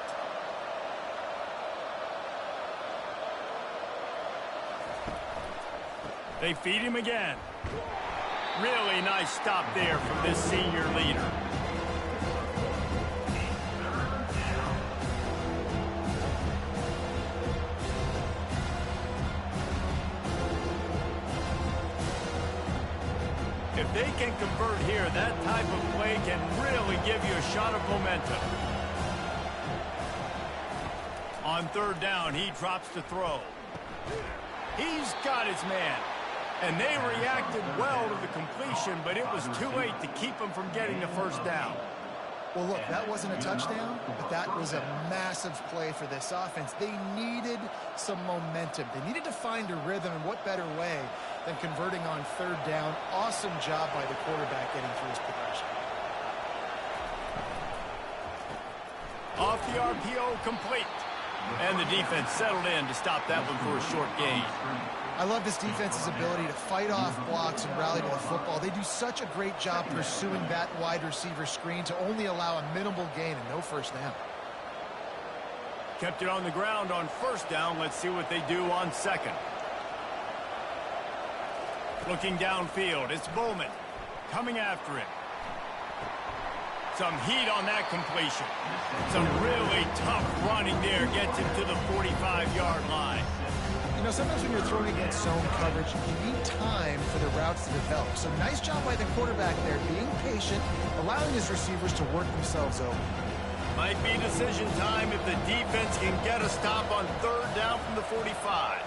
They feed him again. Really nice stop there from this senior leader. If they can convert here, that type of play can really give you a shot of momentum. On 3rd down, he drops to throw. He's got his man. And they reacted well to the completion, but it was too late to keep them from getting the 1st down. Well, look, that wasn't a touchdown, but that was a massive play for this offense. They needed some momentum. They needed to find a rhythm, and what better way than converting on 3rd down. Awesome job by the quarterback getting through his progression. Off the RPO, complete. And the defense settled in to stop that one for a short gain. I love this defense's ability to fight off blocks and rally to the football. They do such a great job pursuing that wide receiver screen to only allow a minimal gain and no 1st down. Kept it on the ground on 1st down. Let's see what they do on 2nd. Looking downfield, it's Bowman coming after him. Some heat on that completion. Some really tough running there gets him to the 45-yard line. You know, sometimes when you're throwing against zone coverage, you need time for the routes to develop. So nice job by the quarterback there, being patient, allowing his receivers to work themselves over. Might be decision time if the defense can get a stop on 3rd down from the 45.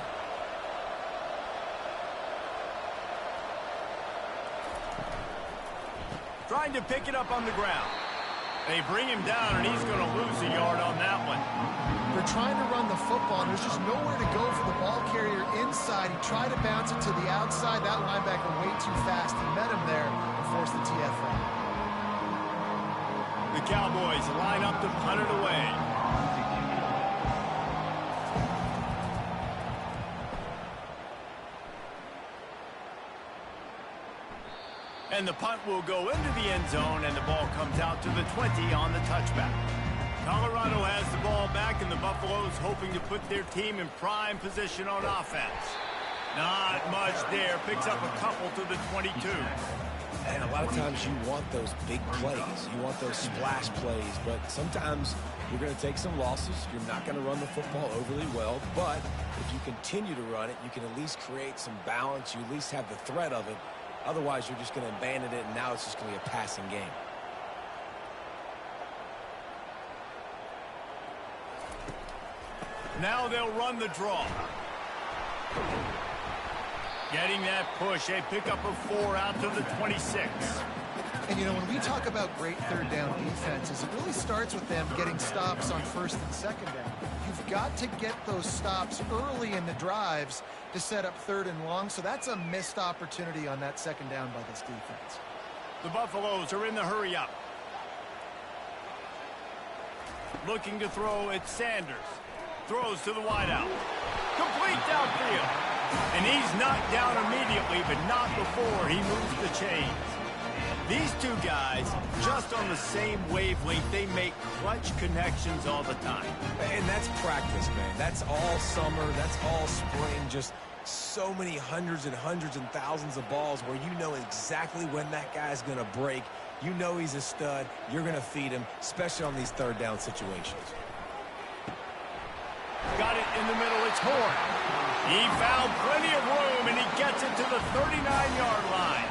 Trying to pick it up on the ground. They bring him down, and he's going to lose a yard on that one. They're trying to run the football, and there's just nowhere to go for the ball carrier inside. He tried to bounce it to the outside. That linebacker way too fast. He met him there and forced the TFL. The Cowboys line up to punt it away. And the punt will go into the end zone, and the ball comes out to the 20 on the touchback. Colorado has the ball back, and the Buffaloes hoping to put their team in prime position on offense. Not much there. Picks up a couple to the 22. And a lot of times you want those big plays. You want those splash plays. But sometimes you're going to take some losses. You're not going to run the football overly well. But if you continue to run it, you can at least create some balance. You at least have the threat of it. Otherwise, you're just going to abandon it, and now it's just going to be a passing game. Now they'll run the draw. Getting that push, a pickup of 4 out to the 26. And, you know, when we talk about great 3rd down defenses, it really starts with them getting stops on 1st and 2nd down. You've got to get those stops early in the drives to set up 3rd and long, so that's a missed opportunity on that 2nd down by this defense. The Buffaloes are in the hurry-up. Looking to throw, it's Sanders. Throws to the wideout. Complete downfield. And he's knocked down immediately, but not before he moves the chains. These two guys, just on the same wavelength, they make clutch connections all the time. And that's practice, man. That's all summer. That's all spring. Just so many hundreds and thousands of balls where you know exactly when that guy's going to break. You know he's a stud. You're going to feed him, especially on these 3rd down situations. Got it in the middle. It's Horn. He found plenty of room, and he gets it to the 39-yard line.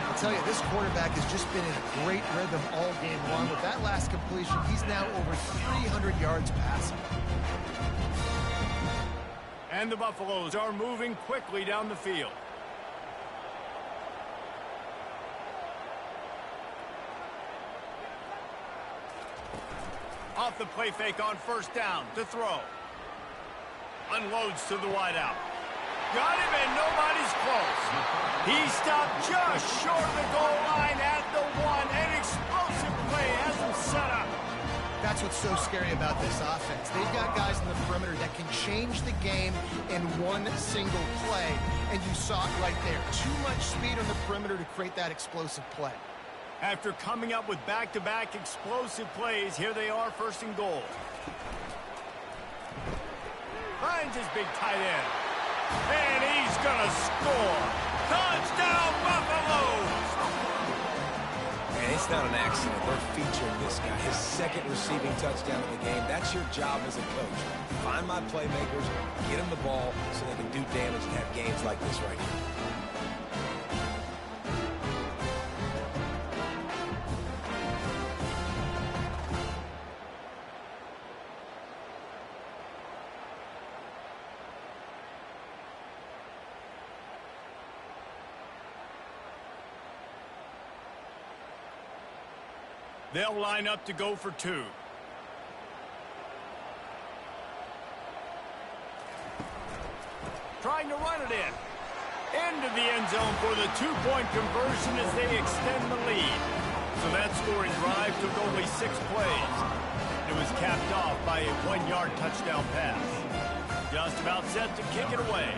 I'll tell you, this quarterback has just been in a great rhythm all game long. With that last completion, he's now over 300 yards passing. And the Buffaloes are moving quickly down the field. Off the play fake on 1st down to throw. Unloads to the wideout. Got him, and nobody's close. He stopped just short of the goal line at the 1. An explosive play has him set up. That's what's so scary about this offense. They've got guys in the perimeter that can change the game in one single play, and you saw it right there. Too much speed on the perimeter to create that explosive play. After coming up with back-to-back explosive plays, here they are, first and goal. Finds his big tight end. And he's going to score. Touchdown, Buffaloes! And it's not an accident. They're featuring this guy. His second receiving touchdown of the game. That's your job as a coach. Find my playmakers, get them the ball so they can do damage and have games like this right here. They'll line up to go for two. Trying to run it in. Into the end zone for the two-point conversion as they extend the lead. So that scoring drive took only 6 plays. It was capped off by a 1-yard touchdown pass. Just about set to kick it away.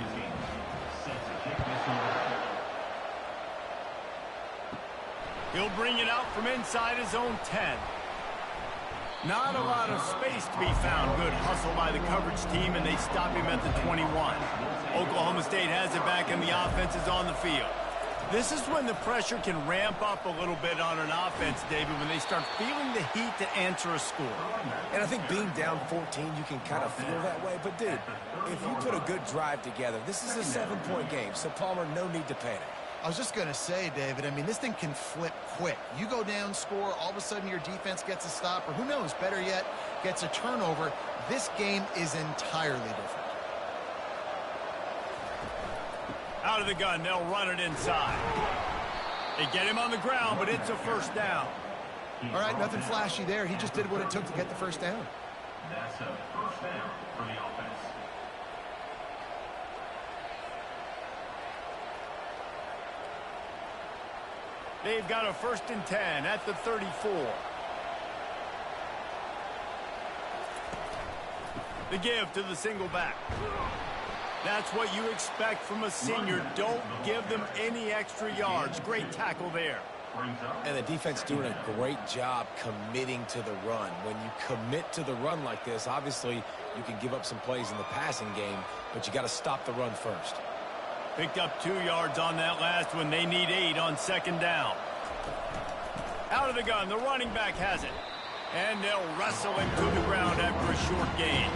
He'll bring it out from inside his own 10. Not a lot of space to be found. Good hustle by the coverage team, and they stop him at the 21. Oklahoma State has it back, and the offense is on the field. This is when the pressure can ramp up a little bit on an offense, David, when they start feeling the heat to answer a score. And I think being down 14, you can kind of feel that way. But, dude, if you put a good drive together, this is a 7-point game, so Palmer, no need to panic. I was just going to say, David, I mean, this thing can flip quick. You go down, score, all of a sudden your defense gets a stop, or who knows, better yet, gets a turnover. This game is entirely different. Out of the gun, they'll run it inside. They get him on the ground, but it's a first down. All right, nothing flashy there. He just did what it took to get the first down. That's a first down for the offense. They've got a 1st and 10 at the 34. The give to the single back. That's what you expect from a senior. Don't give them any extra yards. Great tackle there. And the defense doing a great job committing to the run. When you commit to the run like this, obviously you can give up some plays in the passing game, but you got to stop the run first. Picked up 2 yards on that last one. They need 8 on 2nd down. Out of the gun, the running back has it. And they'll wrestle him to the ground after a short gain.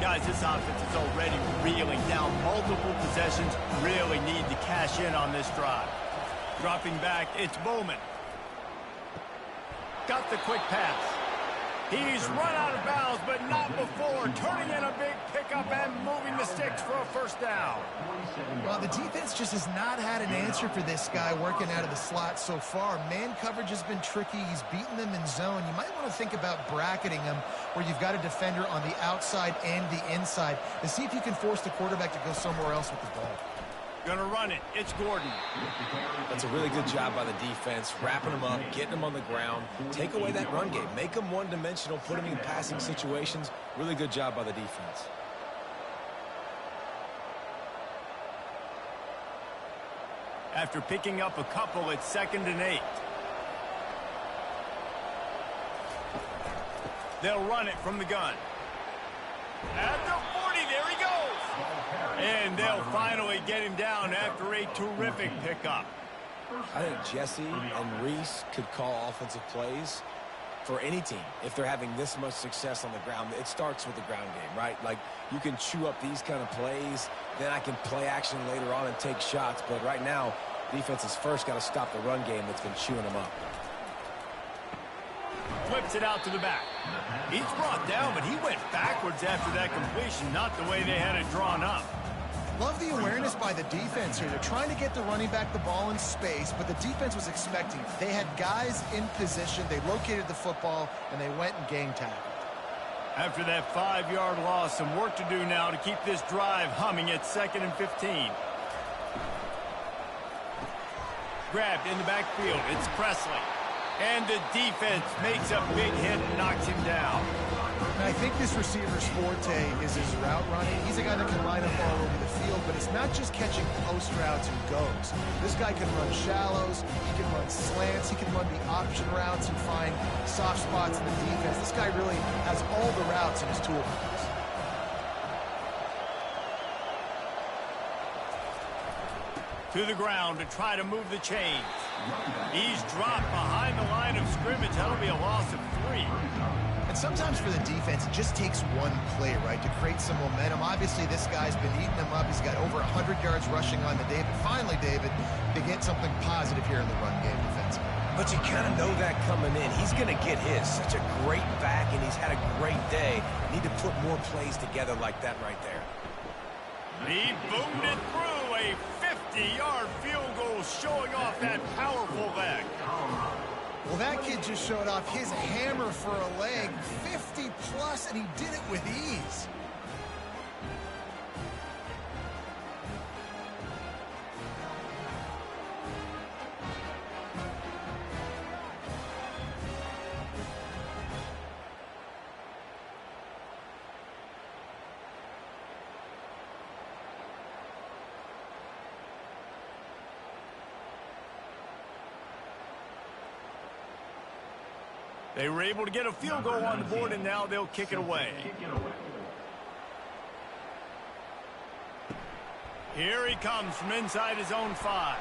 Guys, this offense is already reeling down. Multiple possessions, really need to cash in on this drive. Dropping back, it's Bowman. Got the quick pass. He's run out of bounds, but not before. Turning in a big pickup and moving the sticks for a first down. Well, the defense just has not had an answer for this guy working out of the slot so far. Man coverage has been tricky. He's beaten them in zone. You might want to think about bracketing him where you've got a defender on the outside and the inside and see if you can force the quarterback to go somewhere else with the ball. Gonna run it. It's Gordon. That's a really good job by the defense, wrapping them up, getting them on the ground. Take away that run game. Make them one-dimensional, put them in passing situations. Really good job by the defense. After picking up a couple, it's 2nd and 8. They'll run it from the gun. At the 40, there he goes. And they'll finally get him down after a terrific pickup. I think Jesse and Reese could call offensive plays for any team if they're having this much success on the ground. It starts with the ground game, right? Like, you can chew up these kind of plays, then I can play action later on and take shots. But right now, defense has first got to stop the run game that's been chewing them up. Flips it out to the back. He's brought down, but he went backwards after that completion, not the way they had it drawn up. Love the awareness by the defense here. They're trying to get the running back the ball in space, but the defense was expecting it. They had guys in position. They located the football, and they went and gang tackled. After that 5-yard loss, some work to do now to keep this drive humming at 2nd and 15. Grabbed in the backfield. It's Presley. And the defense makes a big hit and knocks him down. And I think this receiver's forte is his route running. He's a guy that can line up all over the field, but it's not just catching post routes and goes. This guy can run shallows, he can run slants, he can run the option routes and find soft spots in the defense. This guy really has all the routes in his toolbox. To the ground to try to move the chains. He's dropped behind the line of scrimmage. That'll be a loss of 3. And sometimes for the defense, it just takes one play, right, to create some momentum. Obviously, this guy's been eating them up. He's got over 100 yards rushing on the day. But finally, David, they get something positive here in the run game defensively. But you kind of know that coming in. He's going to get his. Such a great back, and he's had a great day. Need to put more plays together like that right there. He boomed it through. A 50-yard field goal showing off that powerful leg. Well, that kid just showed off his hammer for a leg, 50-plus, and he did it with ease. They were able to get a field goal on the board, and now they'll kick it away. Here he comes from inside his own 5.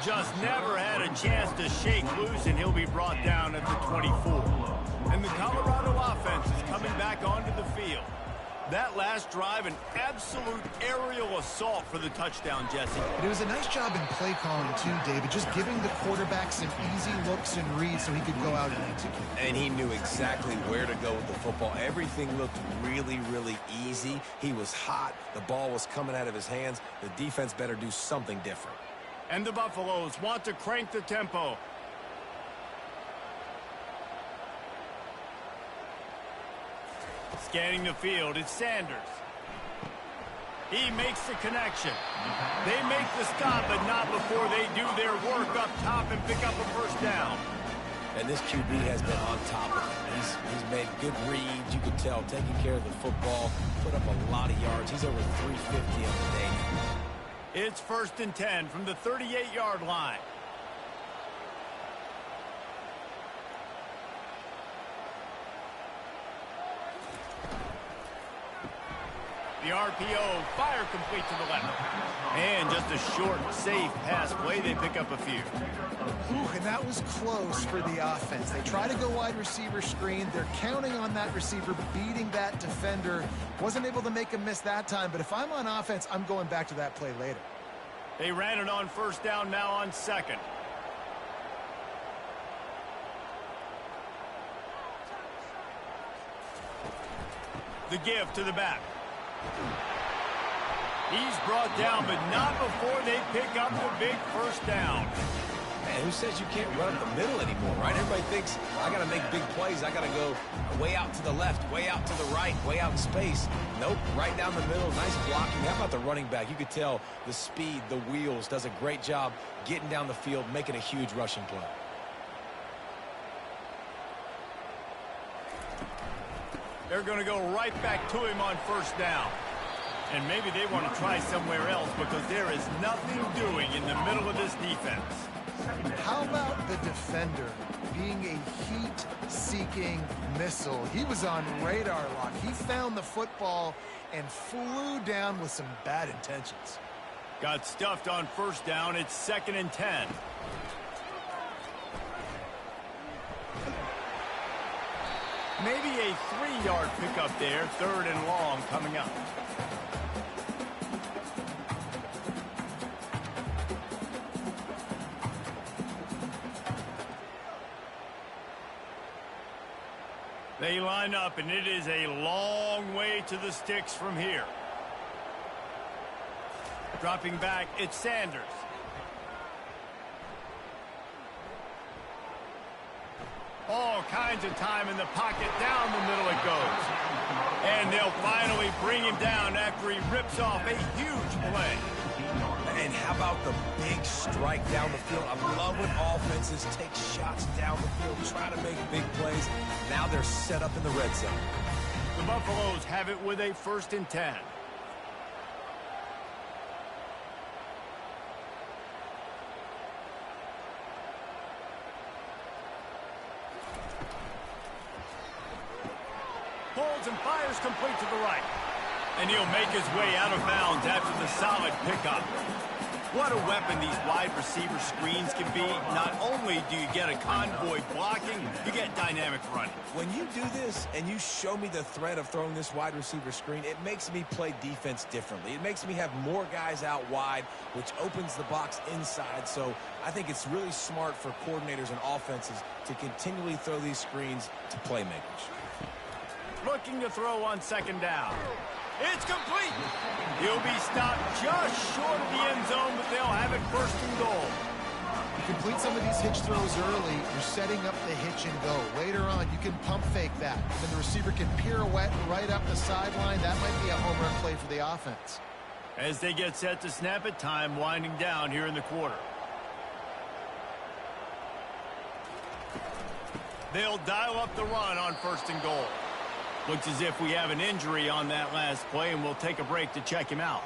Just never had a chance to shake loose, and he'll be brought down at the 24. And the Colorado offense is coming back onto the field. That last drive, an absolute aerial assault for the touchdown, Jesse. But it was a nice job in play calling, too, David, just giving the quarterback some easy looks and reads so he could go out and execute. And he knew exactly where to go with the football. Everything looked really, really easy. He was hot. The ball was coming out of his hands. The defense better do something different. And the Buffaloes want to crank the tempo. Scanning the field, it's Sanders. He makes the connection. They make the stop, but not before they do their work up top and pick up a first down. And this QB has been on top of it. He's made good reads. You can tell, taking care of the football, put up a lot of yards. He's over 350 on the day. It's 1st and 10 from the 38-yard line. The RPO, fire complete to the left. And just a short, safe pass play. They pick up a few. Ooh, and that was close for the offense. They try to go wide receiver screen. They're counting on that receiver beating that defender. Wasn't able to make a miss that time, but if I'm on offense, I'm going back to that play later. They ran it on 1st down, now on 2nd. The give to the back. He's brought down, but not before they pick up the big first down. Man, who says you can't run up the middle anymore, right? Everybody thinks, I got to make big plays. I got to go way out to the left, way out to the right, way out in space. Nope, right down the middle, nice blocking. How about the running back? You could tell the speed, the wheels, does a great job getting down the field, making a huge rushing play. They're going to go right back to him on 1st down. And maybe they want to try somewhere else because there is nothing doing in the middle of this defense. How about the defender being a heat-seeking missile? He was on radar lock. He found the football and flew down with some bad intentions. Got stuffed on 1st down. It's 2nd and 10. Maybe a 3-yard pickup there. 3rd and long coming up. They line up, and it is a long way to the sticks from here. Dropping back, it's Sanders. All kinds of time in the pocket. Down the middle it goes. And they'll finally bring him down after he rips off a huge play. And how about the big strike down the field? I love when offenses take shots down the field, try to make big plays. Now they're set up in the red zone. The Buffaloes have it with a 1st and 10. Pulls and fires complete to the right. And he'll make his way out of bounds after the solid pickup. What a weapon these wide receiver screens can be. Not only do you get a convoy blocking, you get dynamic running. When you do this and you show me the threat of throwing this wide receiver screen, it makes me play defense differently. It makes me have more guys out wide, which opens the box inside. So I think it's really smart for coordinators and offenses to continually throw these screens to playmakers. Looking to throw on 2nd down. It's complete. He'll be stopped just short of the end zone, but they'll have it 1st and goal. You complete some of these hitch throws early, you're setting up the hitch and go. Later on, you can pump fake that. And the receiver can pirouette right up the sideline. That might be a home run play for the offense. As they get set to snap it, time winding down here in the quarter. They'll dial up the run on 1st and goal. Looks as if we have an injury on that last play, and we'll take a break to check him out.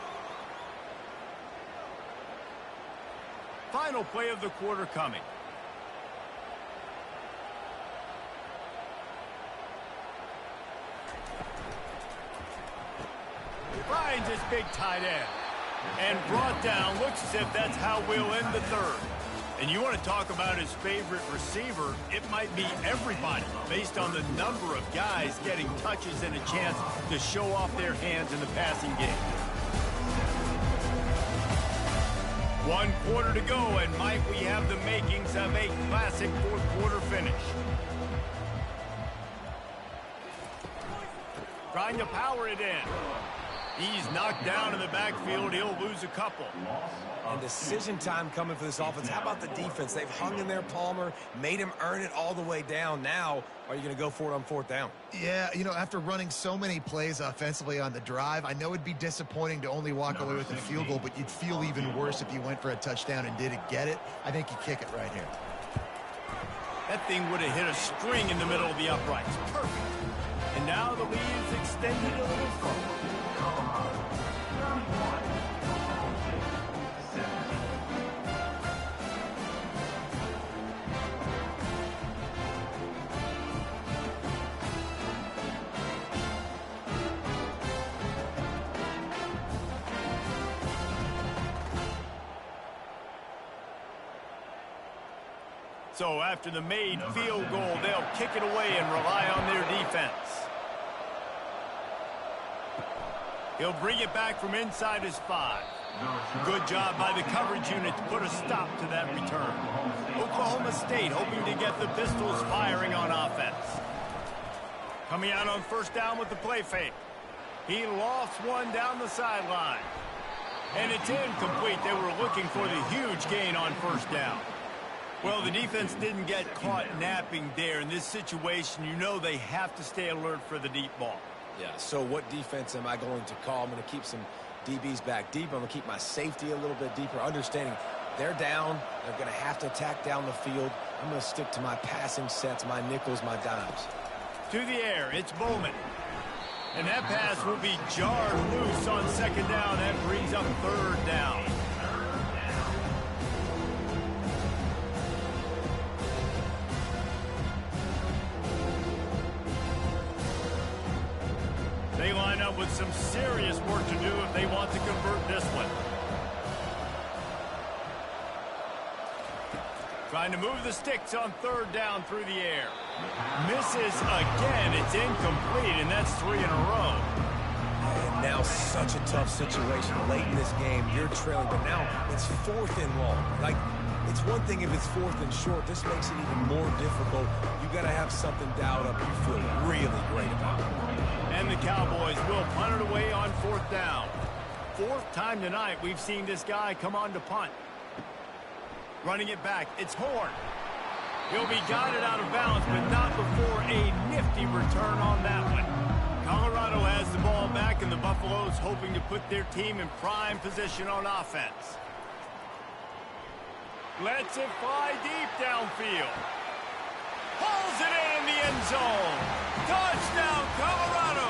Final play of the quarter coming. Finds his big tight end. And brought down. Looks as if that's how we'll end the 3rd. And you want to talk about his favorite receiver, it might be everybody based on the number of guys getting touches and a chance to show off their hands in the passing game. 1 quarter to go, and Mike, we have the makings of a classic 4th quarter finish. Trying to power it in. He's knocked down in the backfield. He'll lose a couple. And decision time coming for this offense. How about the defense? They've hung in there, Palmer, made him earn it all the way down. Now, are you going to go for it on 4th down? Yeah, you know, after running so many plays offensively on the drive, I know it'd be disappointing to only walk away with a field goal, but you'd feel even worse if you went for a touchdown and didn't get it. I think you kick it right here. That thing would have hit a string in the middle of the uprights. Perfect. And now the lead is extended a little further. So after the made field goal, they'll kick it away and rely on their defense. He'll bring it back from inside his 5. Good job by the coverage unit to put a stop to that return. Oklahoma State hoping to get the Pistols firing on offense. Coming out on 1st down with the play fake. He lofts one down the sideline. And it's incomplete. They were looking for the huge gain on 1st down. Well, the defense didn't get caught napping there. In this situation, you know they have to stay alert for the deep ball. Yeah, so what defense am I going to call? I'm going to keep some DBs back deep. I'm going to keep my safety a little bit deeper, understanding they're down. They're going to have to attack down the field. I'm going to stick to my passing sets, my nickels, my dimes. To the air, it's Bowman. And that pass will be jarred loose on 2nd down. That brings up 3rd down. They line up with some serious work to do if they want to convert this one. Trying to move the sticks on 3rd down through the air. Misses again. It's incomplete, and that's 3 in a row. And now such a tough situation. Late in this game, you're trailing, but now it's 4th and long. Like, it's one thing if it's 4th and short. This makes it even more difficult. You got to have something dialed up you feel really great about. And the Cowboys will punt it away on 4th down. 4th time tonight we've seen this guy come on to punt. Running it back, it's Horn. He'll be guided out of bounds, but not 50-50 return on that one. Colorado has the ball back, and the Buffaloes hoping to put their team in prime position on offense. Lets it fly deep downfield. Pulls it in the end zone. Touchdown, Colorado!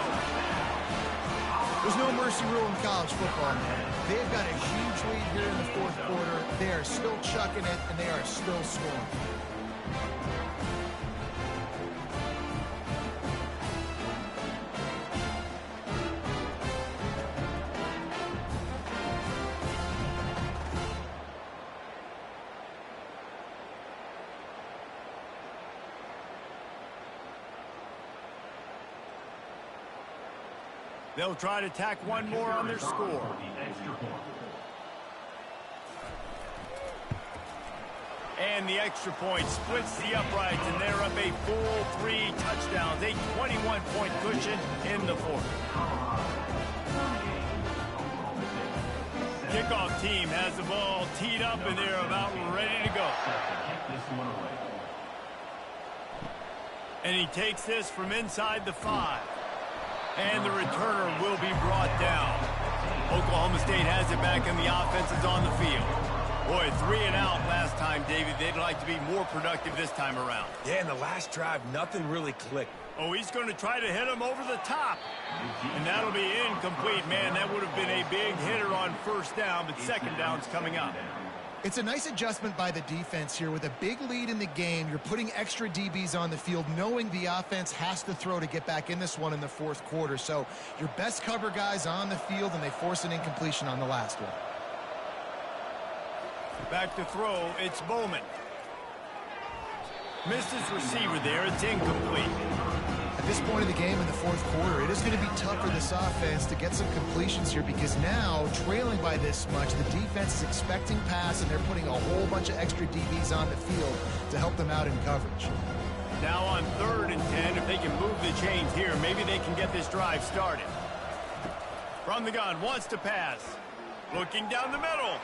There's no mercy rule in college football, man. They've got a huge lead here in the fourth quarter. They are still chucking it, and they are still scoring. They'll try to tack one more on their score. And the extra point splits the uprights, and they're up a full 3 touchdowns, a 21-point cushion in the fourth. Kickoff team has the ball teed up, and they're about ready to go. And he takes this from inside the 5. And the returner will be brought down. Oklahoma State has it back, and the offense is on the field. Boy, 3 and out last time, David. They'd like to be more productive this time around. Yeah, in the last drive, nothing really clicked. Oh, he's going to try to hit him over the top. And that'll be incomplete, man. That would have been a big hitter on first down, but second down's coming up. It's a nice adjustment by the defense here. With a big lead in the game, you're putting extra DBs on the field, knowing the offense has to throw to get back in this one in the fourth quarter. So your best cover guys on the field, and they force an incompletion on the last one. Back to throw, it's Bowman. Missed his receiver there, it's incomplete. At this point of the game in the fourth quarter, it is going to be tough for this offense to get some completions here, because now, trailing by this much, the defense is expecting pass, and they're putting a whole bunch of extra DBs on the field to help them out in coverage. Now on 3rd and 10, if they can move the chains here, maybe they can get this drive started. From the gun, wants to pass. Looking down the middle.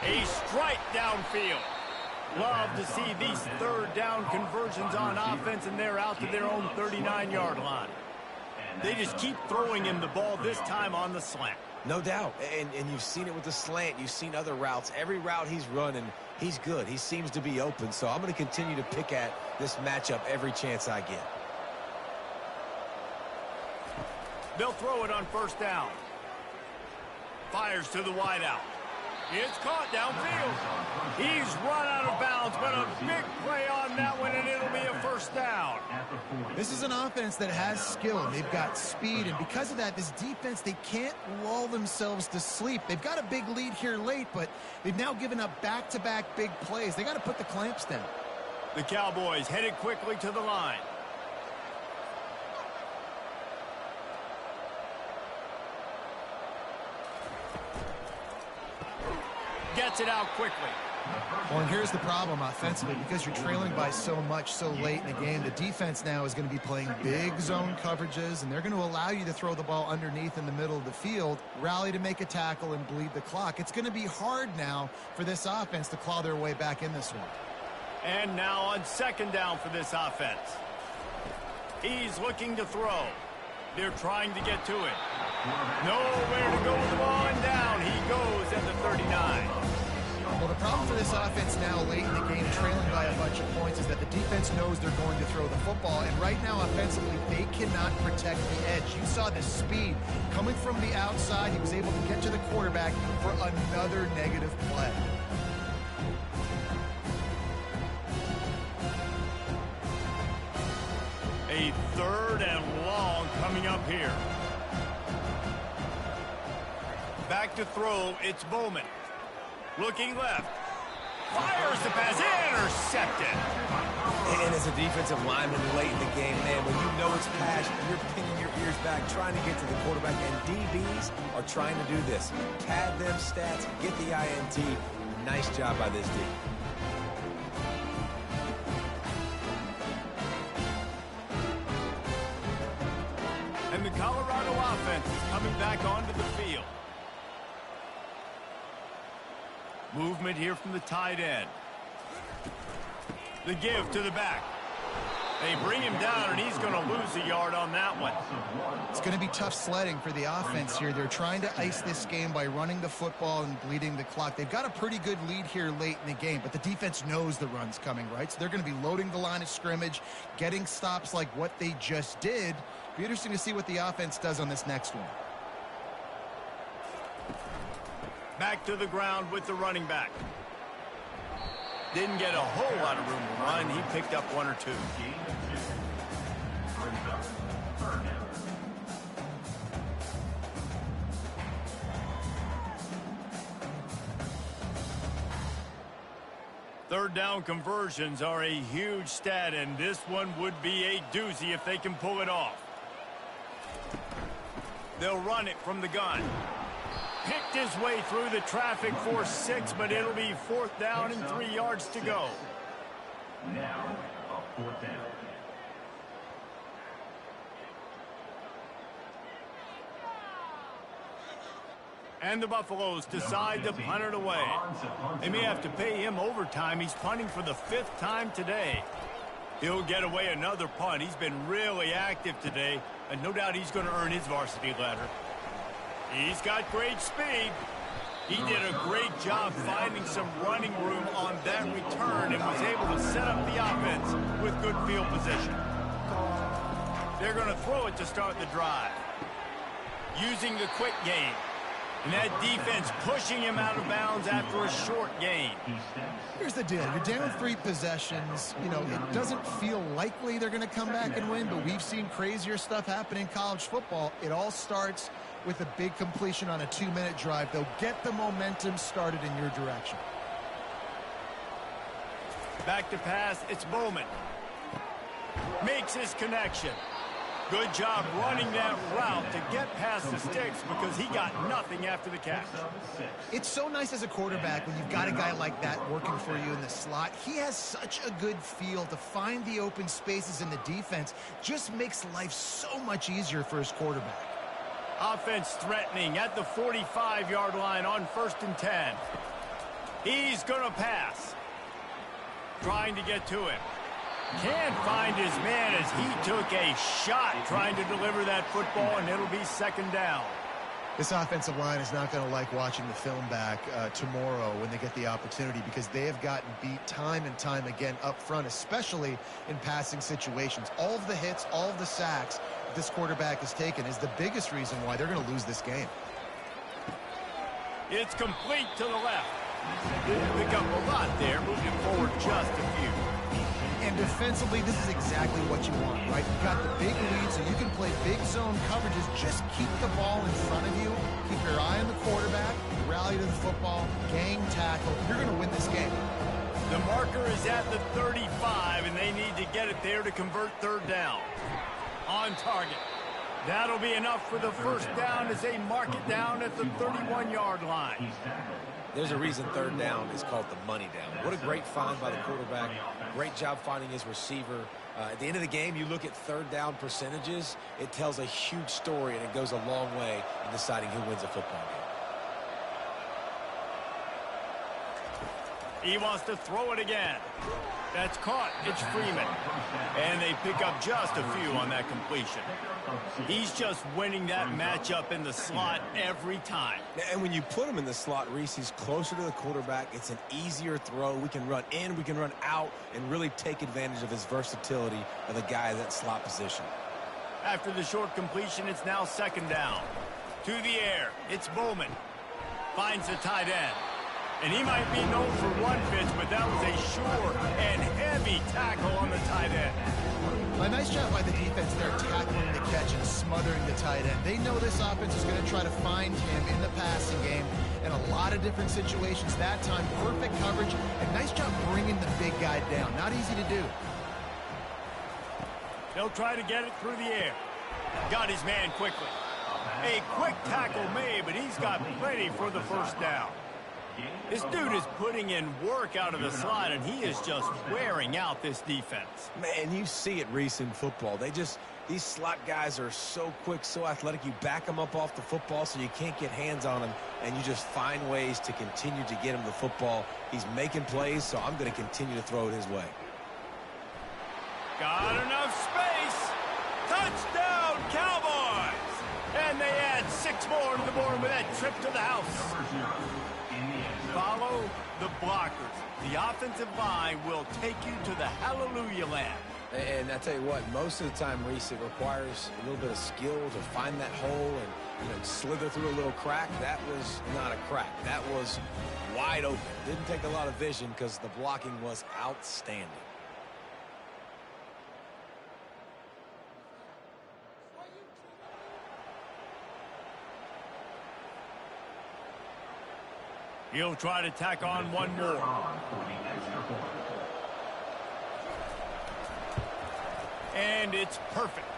A strike downfield. Love to see these 3rd down conversions on offense, and they're out to their own 39-yard line. They just keep throwing him the ball, this time on the slant. No doubt, and you've seen it with the slant. You've seen other routes. Every route he's running, he's good. He seems to be open, so I'm going to continue to pick at this matchup every chance I get. They'll throw it on first down. Fires to the wideout. It's caught downfield. He's run out of bounds, but a big play on that one, and it'll be a first down. This is an offense that has skill, and they've got speed, and because of that, this defense, they can't lull themselves to sleep. They've got a big lead here late, but they've now given up back-to-back big plays. They got to put the clamps down. The Cowboys headed quickly to the line. Gets it out quickly. Well, and here's the problem offensively. Because you're trailing by so much so late in the game, the defense now is going to be playing big zone coverages, and they're going to allow you to throw the ball underneath in the middle of the field, rally to make a tackle, and bleed the clock. It's going to be hard now for this offense to claw their way back in this one. And now on 2nd down for this offense. He's looking to throw. They're trying to get to it. Nowhere to go with the ball, and down he goes at the 39. Well, the problem for this offense now late in the game, trailing by a bunch of points, is that the defense knows they're going to throw the football, and right now offensively they cannot protect the edge. You saw the speed coming from the outside. He was able to get to the quarterback for another negative play. A 3rd and long coming up here. Back to throw, it's Bowman. Looking left. Fires the pass, intercepted. And as a defensive lineman late in the game, man, when you know it's passion, you're pinning your ears back, trying to get to the quarterback, and DBs are trying to do this. Pad them stats, get the INT. Nice job by this D. And the Colorado offense is coming back onto the field. Movement here from the tight end. The give to the back. They bring him down, and he's going to lose a yard on that one. It's going to be tough sledding for the offense here. They're trying to ice this game by running the football and bleeding the clock. They've got a pretty good lead here late in the game, but the defense knows the run's coming, right? So they're going to be loading the line of scrimmage, getting stops like what they just did. Be interesting to see what the offense does on this next one. Back to the ground with the running back. Didn't get a whole lot of room to run. He picked up one or two. Third down conversions are a huge stat, and this one would be a doozy if they can pull it off. They'll run it from the gun. Picked his way through the traffic for 6, but it'll be 4th down and 3 yards to go. Now, a 4th down. And the Buffaloes decide to punt it away. They may have to pay him overtime. He's punting for the 5th time today. He'll get away another punt. He's been really active today, and no doubt he's going to earn his varsity letter. He's got great speed. He did a great job finding some running room on that return and was able to set up the offense with good field position. They're going to throw it to start the drive. Using the quick game. And that defense pushing him out of bounds after a short gain. Here's the deal. You're down 3 possessions. You know, it doesn't feel likely they're going to come back and win, but we've seen crazier stuff happen in college football. It all starts with a big completion on a 2-minute drive. They'll get the momentum started in your direction. Back to pass. It's Bowman. Makes his connection. Good job running that route to get past the sticks because he got nothing after the catch. It's so nice as a quarterback when you've got a guy like that working for you in the slot. He has such a good feel to find the open spaces in the defense. Just makes life so much easier for his quarterback. Offense threatening at the 45-yard line on 1st and 10. He's going to pass. Trying to get to him. Can't find his man as he took a shot trying to deliver that football, and it'll be 2nd down. This offensive line is not going to like watching the film back tomorrow when they get the opportunity because they have gotten beat time and time again up front, especially in passing situations. All of the hits, all of the sacks that this quarterback has taken is the biggest reason why they're going to lose this game. It's complete to the left. Didn't pick up a lot there, moving forward just a few. And defensively, this is exactly what you want, right? You've got the big lead, so you can play big zone coverages. Just keep the ball in front of you. Keep your eye on the quarterback. Rally to the football. Gang tackle. You're going to win this game. The marker is at the 35, and they need to get it there to convert 3rd down. On target. That'll be enough for the 1st down as they mark it down at the 31-yard line. There's a reason 3rd down is called the money down. What a great find by the quarterback. Great job finding his receiver. At the end of the game, you look at 3rd down percentages. It tells a huge story, and it goes a long way in deciding who wins a football game. He wants to throw it again. That's caught. It's Freeman. And they pick up just a few on that completion. He's just winning that matchup in the slot every time. And when you put him in the slot, Reese, he's closer to the quarterback. It's an easier throw. We can run in, we can run out, and really take advantage of his versatility of the guy in that slot position. After the short completion, it's now 2nd down. To the air, it's Bowman. Finds the tight end. And he might be known for run fits, but that was a sure and heavy tackle on the tight end. A nice job by the defense there, tackling the catch and smothering the tight end. They know this offense is going to try to find him in the passing game in a lot of different situations. That time, perfect coverage, and nice job bringing the big guy down. Not easy to do. They'll try to get it through the air. Got his man quickly. A quick tackle made, but he's got plenty for the 1st down. This dude is putting in work out of the slot, and he is just wearing out this defense. Man, you see it, Reese, in football. These slot guys are so quick, so athletic. You back them up off the football so you can't get hands on them, and you just find ways to continue to get him the football. He's making plays, so I'm going to continue to throw it his way. Got enough space. Touchdown, Cowboys! And they add 6 more to the board with that trip to the house. Follow the blockers. The offensive line will take you to the hallelujah land. And I tell you what, most of the time, Reese, it requires a little bit of skill to find that hole and slither through a little crack. That was not a crack. That was wide open. Didn't take a lot of vision because the blocking was outstanding. He'll try to tack on one more. And it's perfect.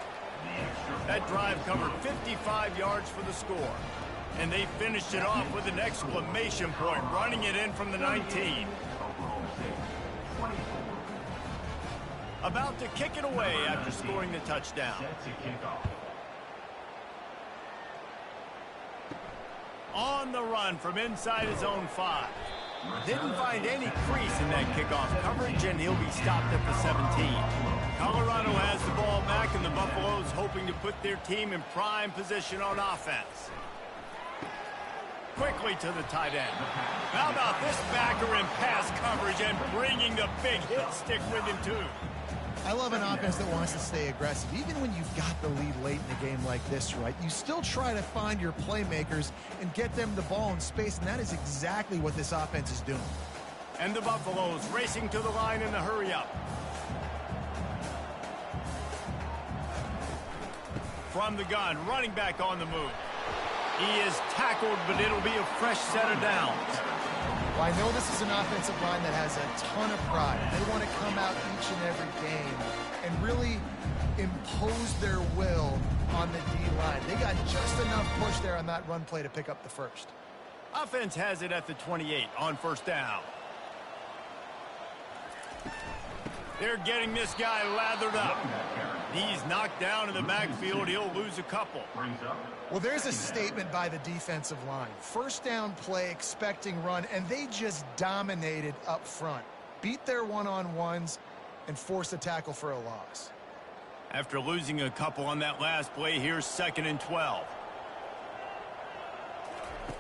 That drive covered 55 yards for the score. And they finished it off with an exclamation point, running it in from the 19. About to kick it away after scoring the touchdown. On the run from inside his own 5. Didn't find any crease in that kickoff coverage, and he'll be stopped at the 17. Colorado has the ball back, and the Buffaloes hoping to put their team in prime position on offense. Quickly to the tight end. How about this backer in pass coverage and bringing the big hit stick with him, too? I love an offense that wants to stay aggressive. Even when you've got the lead late in a game like this, right, you still try to find your playmakers and get them the ball in space, and that is exactly what this offense is doing. And the Buffaloes racing to the line in the hurry-up. From the gun, running back on the move. He is tackled, but it'll be a fresh set of downs. Well, I know this is an offensive line that has a ton of pride. They want to come out each and every game and really impose their will on the D-line. They got just enough push there on that run play to pick up the first. Offense has it at the 28 on first down. They're getting this guy lathered up. He's knocked down in the backfield. He'll lose a couple. Well, there's a statement by the defensive line. First down play, expecting run, and they just dominated up front. Beat their one-on-ones and forced a tackle for a loss. After losing a couple on that last play, here's 2nd and 12.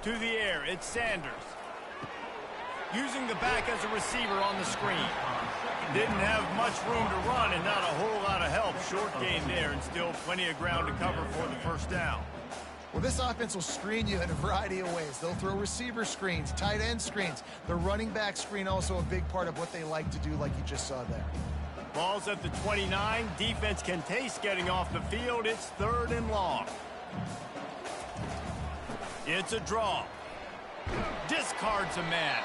To the air, it's Sanders. Using the back as a receiver on the screen. Didn't have much room to run and not a whole lot of help. Short game there and still plenty of ground to cover for the first down. Well, this offense will screen you in a variety of ways. They'll throw receiver screens, tight end screens. The running back screen also a big part of what they like to do, like you just saw there. Ball's at the 29. Defense can taste getting off the field. It's 3rd and long. It's a draw. Discards a man.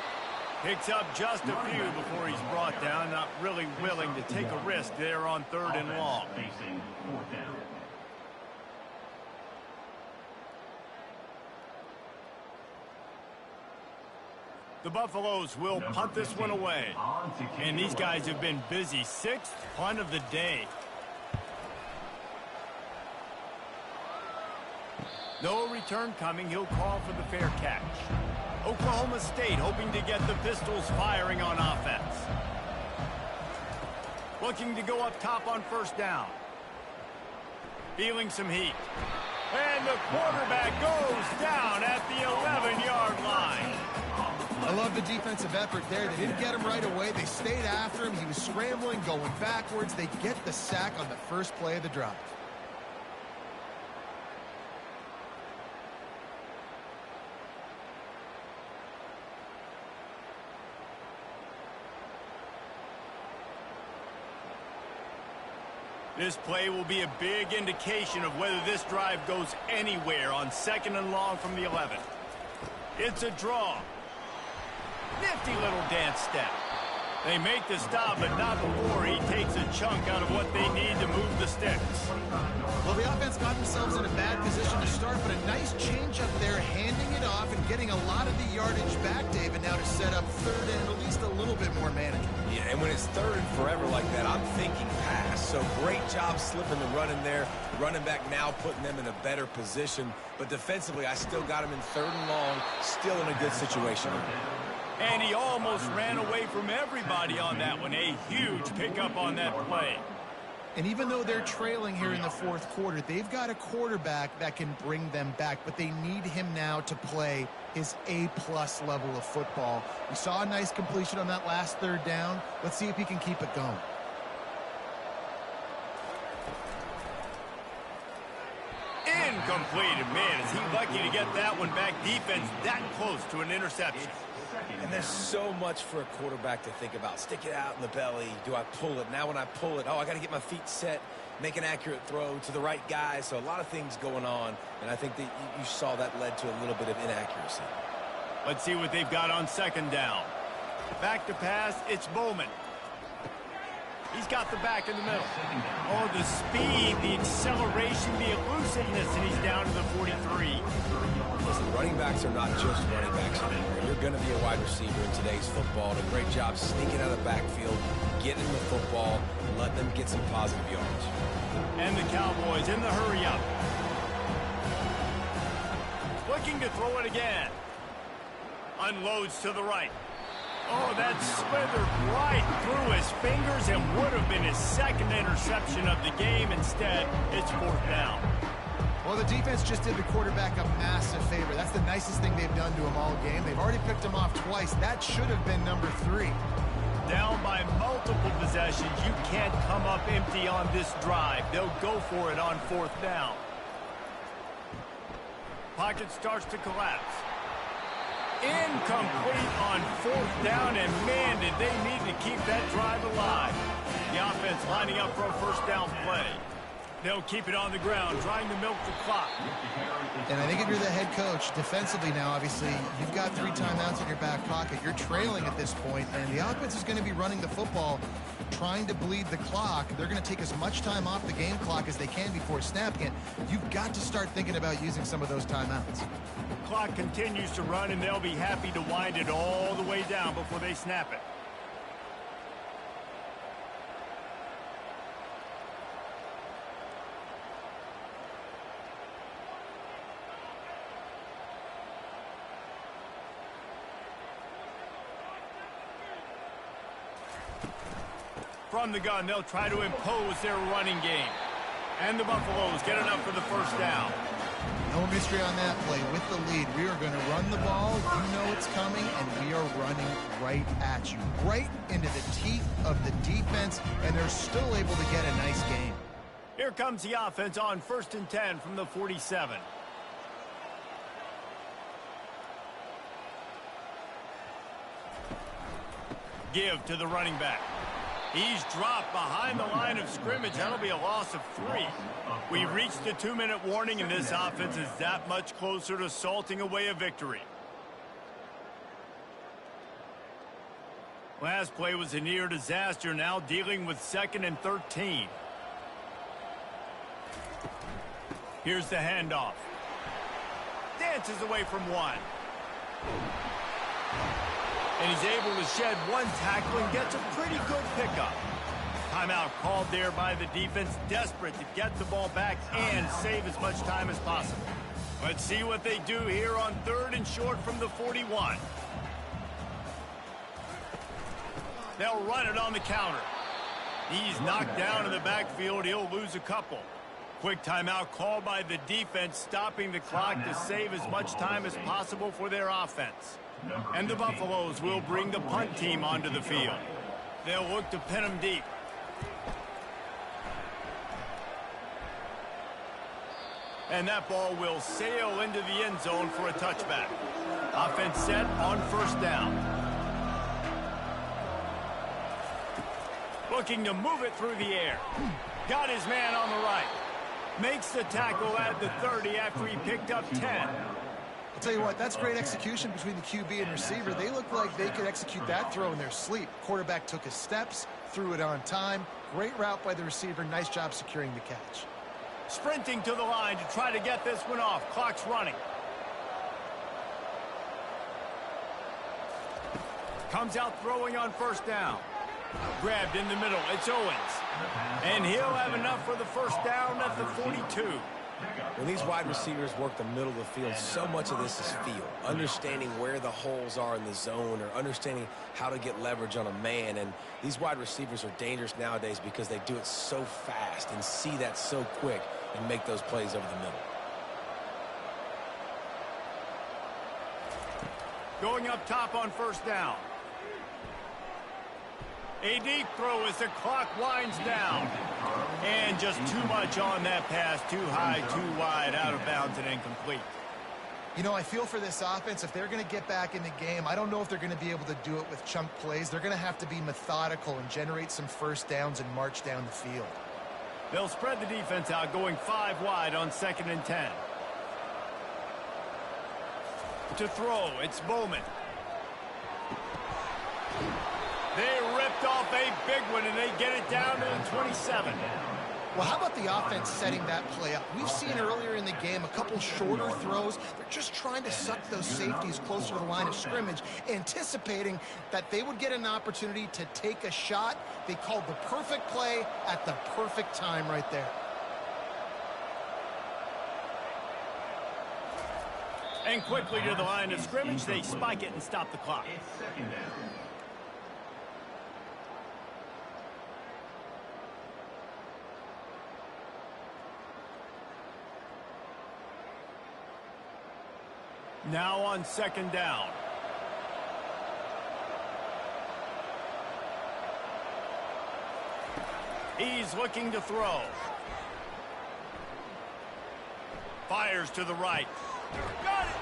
Picks up just a few before he's brought down. Not really willing to take a risk there on 3rd and long. The Buffaloes will punt this one away. And these guys have been busy. 6th punt of the day. No return coming. He'll call for the fair catch. Oklahoma State hoping to get the Pistols firing on offense. Looking to go up top on first down. Feeling some heat. And the quarterback goes down at the 11-yard line. I love the defensive effort there. They didn't get him right away. They stayed after him. He was scrambling, going backwards. They get the sack on the first play of the drive. This play will be a big indication of whether this drive goes anywhere on 2nd and long from the 11. It's a draw. Nifty little dance step. They make the stop, but not before he takes a chunk out of what they need to move the sticks. Well, the offense got themselves in a bad position to start, but a nice change up there, handing it off and getting a lot of the yardage back, David, now to set up 3rd and at least a little bit more manageable. Yeah, and when it's 3rd and forever like that, I'm thinking pass. So great job slipping the run in there. The running back now putting them in a better position. But defensively, I still got him in 3rd and long, still in a good situation. And he almost ran away from everybody on that one. A huge pickup on that play. And even though they're trailing here in the fourth quarter, they've got a quarterback that can bring them back, but they need him now to play his A-plus level of football. We saw a nice completion on that last third down. Let's see if he can keep it going. Incomplete. Man, is he lucky to get that one back. Defense that close to an interception. And there's so much for a quarterback to think about. Stick it out in the belly. Do I pull it? Now when I pull it, oh, I got to get my feet set, make an accurate throw to the right guy. So a lot of things going on, and I think that you saw that led to a little bit of inaccuracy. Let's see what they've got on second down. Back to pass, it's Bowman. He's got the back in the middle. Oh, the speed, the acceleration, the elusiveness, and he's down to the 43. Listen, running backs are not just running backs anymore. You're going to be a wide receiver in today's football. And a great job sneaking out of the backfield, getting the football, and letting them get some positive yards. And the Cowboys in the hurry-up. Looking to throw it again. Unloads to the right. Oh, that slithered right through his fingers and would have been his second interception of the game. Instead, it's fourth down. Well, the defense just did the quarterback a massive favor. That's the nicest thing they've done to him all game. They've already picked him off twice. That should have been number 3. Down by multiple possessions. You can't come up empty on this drive. They'll go for it on fourth down. Pocket starts to collapse. Incomplete on fourth down, and man, did they need to keep that drive alive. The offense lining up for a first down play. They'll keep it on the ground, trying to milk the clock. And I think if you're the head coach, defensively now, obviously, you've got 3 timeouts in your back pocket. You're trailing at this point, and the offense is going to be running the football, trying to bleed the clock. They're going to take as much time off the game clock as they can before snapping it. You've got to start thinking about using some of those timeouts. Clock continues to run, and they'll be happy to wind it all the way down before they snap it. From the gun, they'll try to impose their running game. And the Buffaloes get enough for the first down. No mystery on that play. With the lead, we are going to run the ball. You know it's coming, and we are running right at you. Right into the teeth of the defense, and they're still able to get a nice game. Here comes the offense on 1st and 10 from the 47. Give to the running back. He's dropped behind the line of scrimmage. That'll be a loss of 3. We've reached the 2-minute warning, and this offense is that much closer to salting away a victory. Last play was a near disaster, now dealing with 2nd and 13. Here's the handoff. Dances away from 1. And he's able to shed 1 tackle and gets a pretty good pickup. Timeout called there by the defense, desperate to get the ball back and save as much time as possible. Let's see what they do here on 3rd and short from the 41. They'll run it on the counter. He's knocked down in the backfield. He'll lose a couple. Quick timeout called by the defense, stopping the clock to save as much time as possible for their offense. And the Buffaloes will bring the punt team onto the field. They'll look to pin them deep. And that ball will sail into the end zone for a touchback. Offense set on 1st down. Looking to move it through the air. Got his man on the right. Makes the tackle at the 30 after he picked up 10. I'll tell you what, that's great execution between the QB and receiver. They look like they could execute that throw in their sleep. Quarterback took his steps, threw it on time. Great route by the receiver. Nice job securing the catch. Sprinting to the line to try to get this one off. Clock's running. Comes out throwing on 1st down. Grabbed in the middle. It's Owens. And he'll have enough for the first down at the 42. When these wide receivers work the middle of the field, so much of this is feel. Understanding where the holes are in the zone or understanding how to get leverage on a man. And these wide receivers are dangerous nowadays because they do it so fast and see that so quick and make those plays over the middle. Going up top on first down. A deep throw as the clock winds down. And just too much on that pass. Too high, too wide, out of bounds and incomplete. You know, I feel for this offense, if they're going to get back in the game, I don't know if they're going to be able to do it with chunk plays. They're going to have to be methodical and generate some first downs and march down the field. They'll spread the defense out, going 5 wide on 2nd and 10. To throw, it's Bowman. They ripped off a big one, and they get it down to the 27. Well, how about the offense setting that play up? We've seen earlier in the game a couple shorter throws. They're just trying to suck those safeties closer to the line of scrimmage, anticipating that they would get an opportunity to take a shot. They called the perfect play at the perfect time right there. And quickly to the line of scrimmage, they spike it and stop the clock. It's 2nd down. Now on 2nd down. He's looking to throw. Fires to the right. Got it!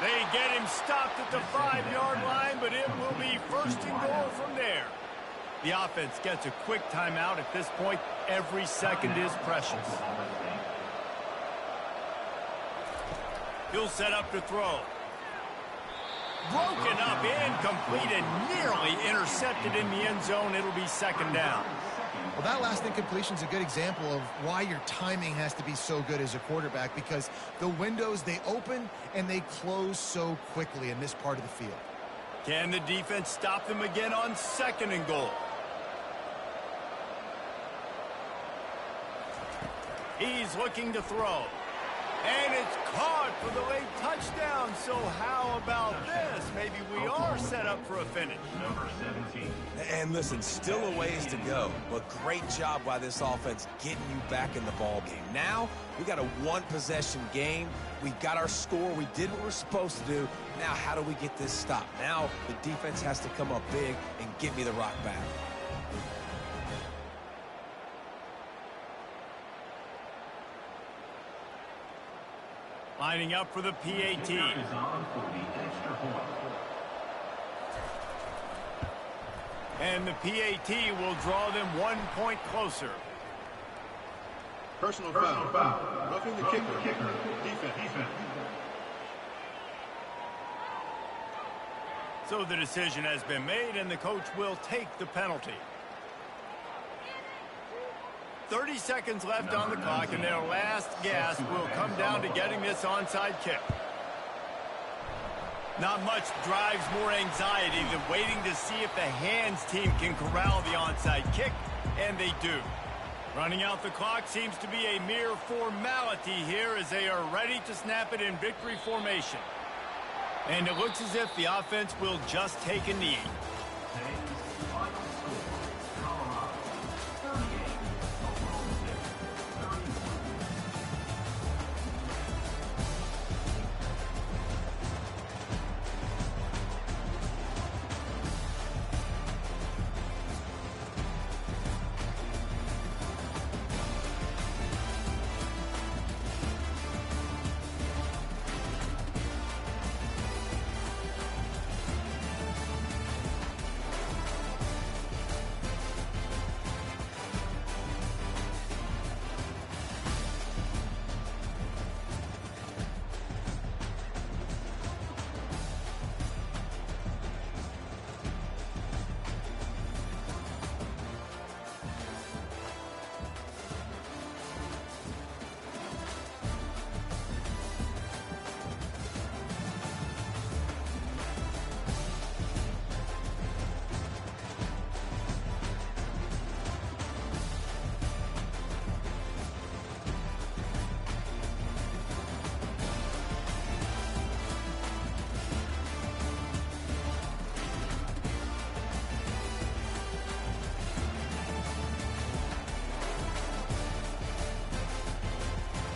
They get him stopped at the 5-yard line, but it will be 1st and goal from there. The offense gets a quick timeout. At this point, every second is precious. He'll set up to throw. Broken up, incomplete, and nearly intercepted in the end zone. It'll be 2nd down. Well, that last incompletion is a good example of why your timing has to be so good as a quarterback, because the windows, they open and they close so quickly in this part of the field. Can the defense stop them again on 2nd and goal? He's looking to throw. And it's caught for the late touchdown. So how about this? Maybe we are set up for a finish. Number 17. And listen, still a ways to go, but great job by this offense getting you back in the ball game. Now we got a 1-possession game. We got our score. We did what we're supposed to do. Now how do we get this stopped? Now the defense has to come up big and get me the rock back. Lining up for the PAT. Is on for the extra point. And the PAT will draw them 1 point closer. Personal foul. Roughing the kicker. Defense. So the decision has been made, and the coach will take the penalty. 30 seconds left on the clock, and their last gasp will come down to getting this onside kick. Not much drives more anxiety than waiting to see if the hands team can corral the onside kick, and they do. Running out the clock seems to be a mere formality here as they are ready to snap it in victory formation. And it looks as if the offense will just take a knee.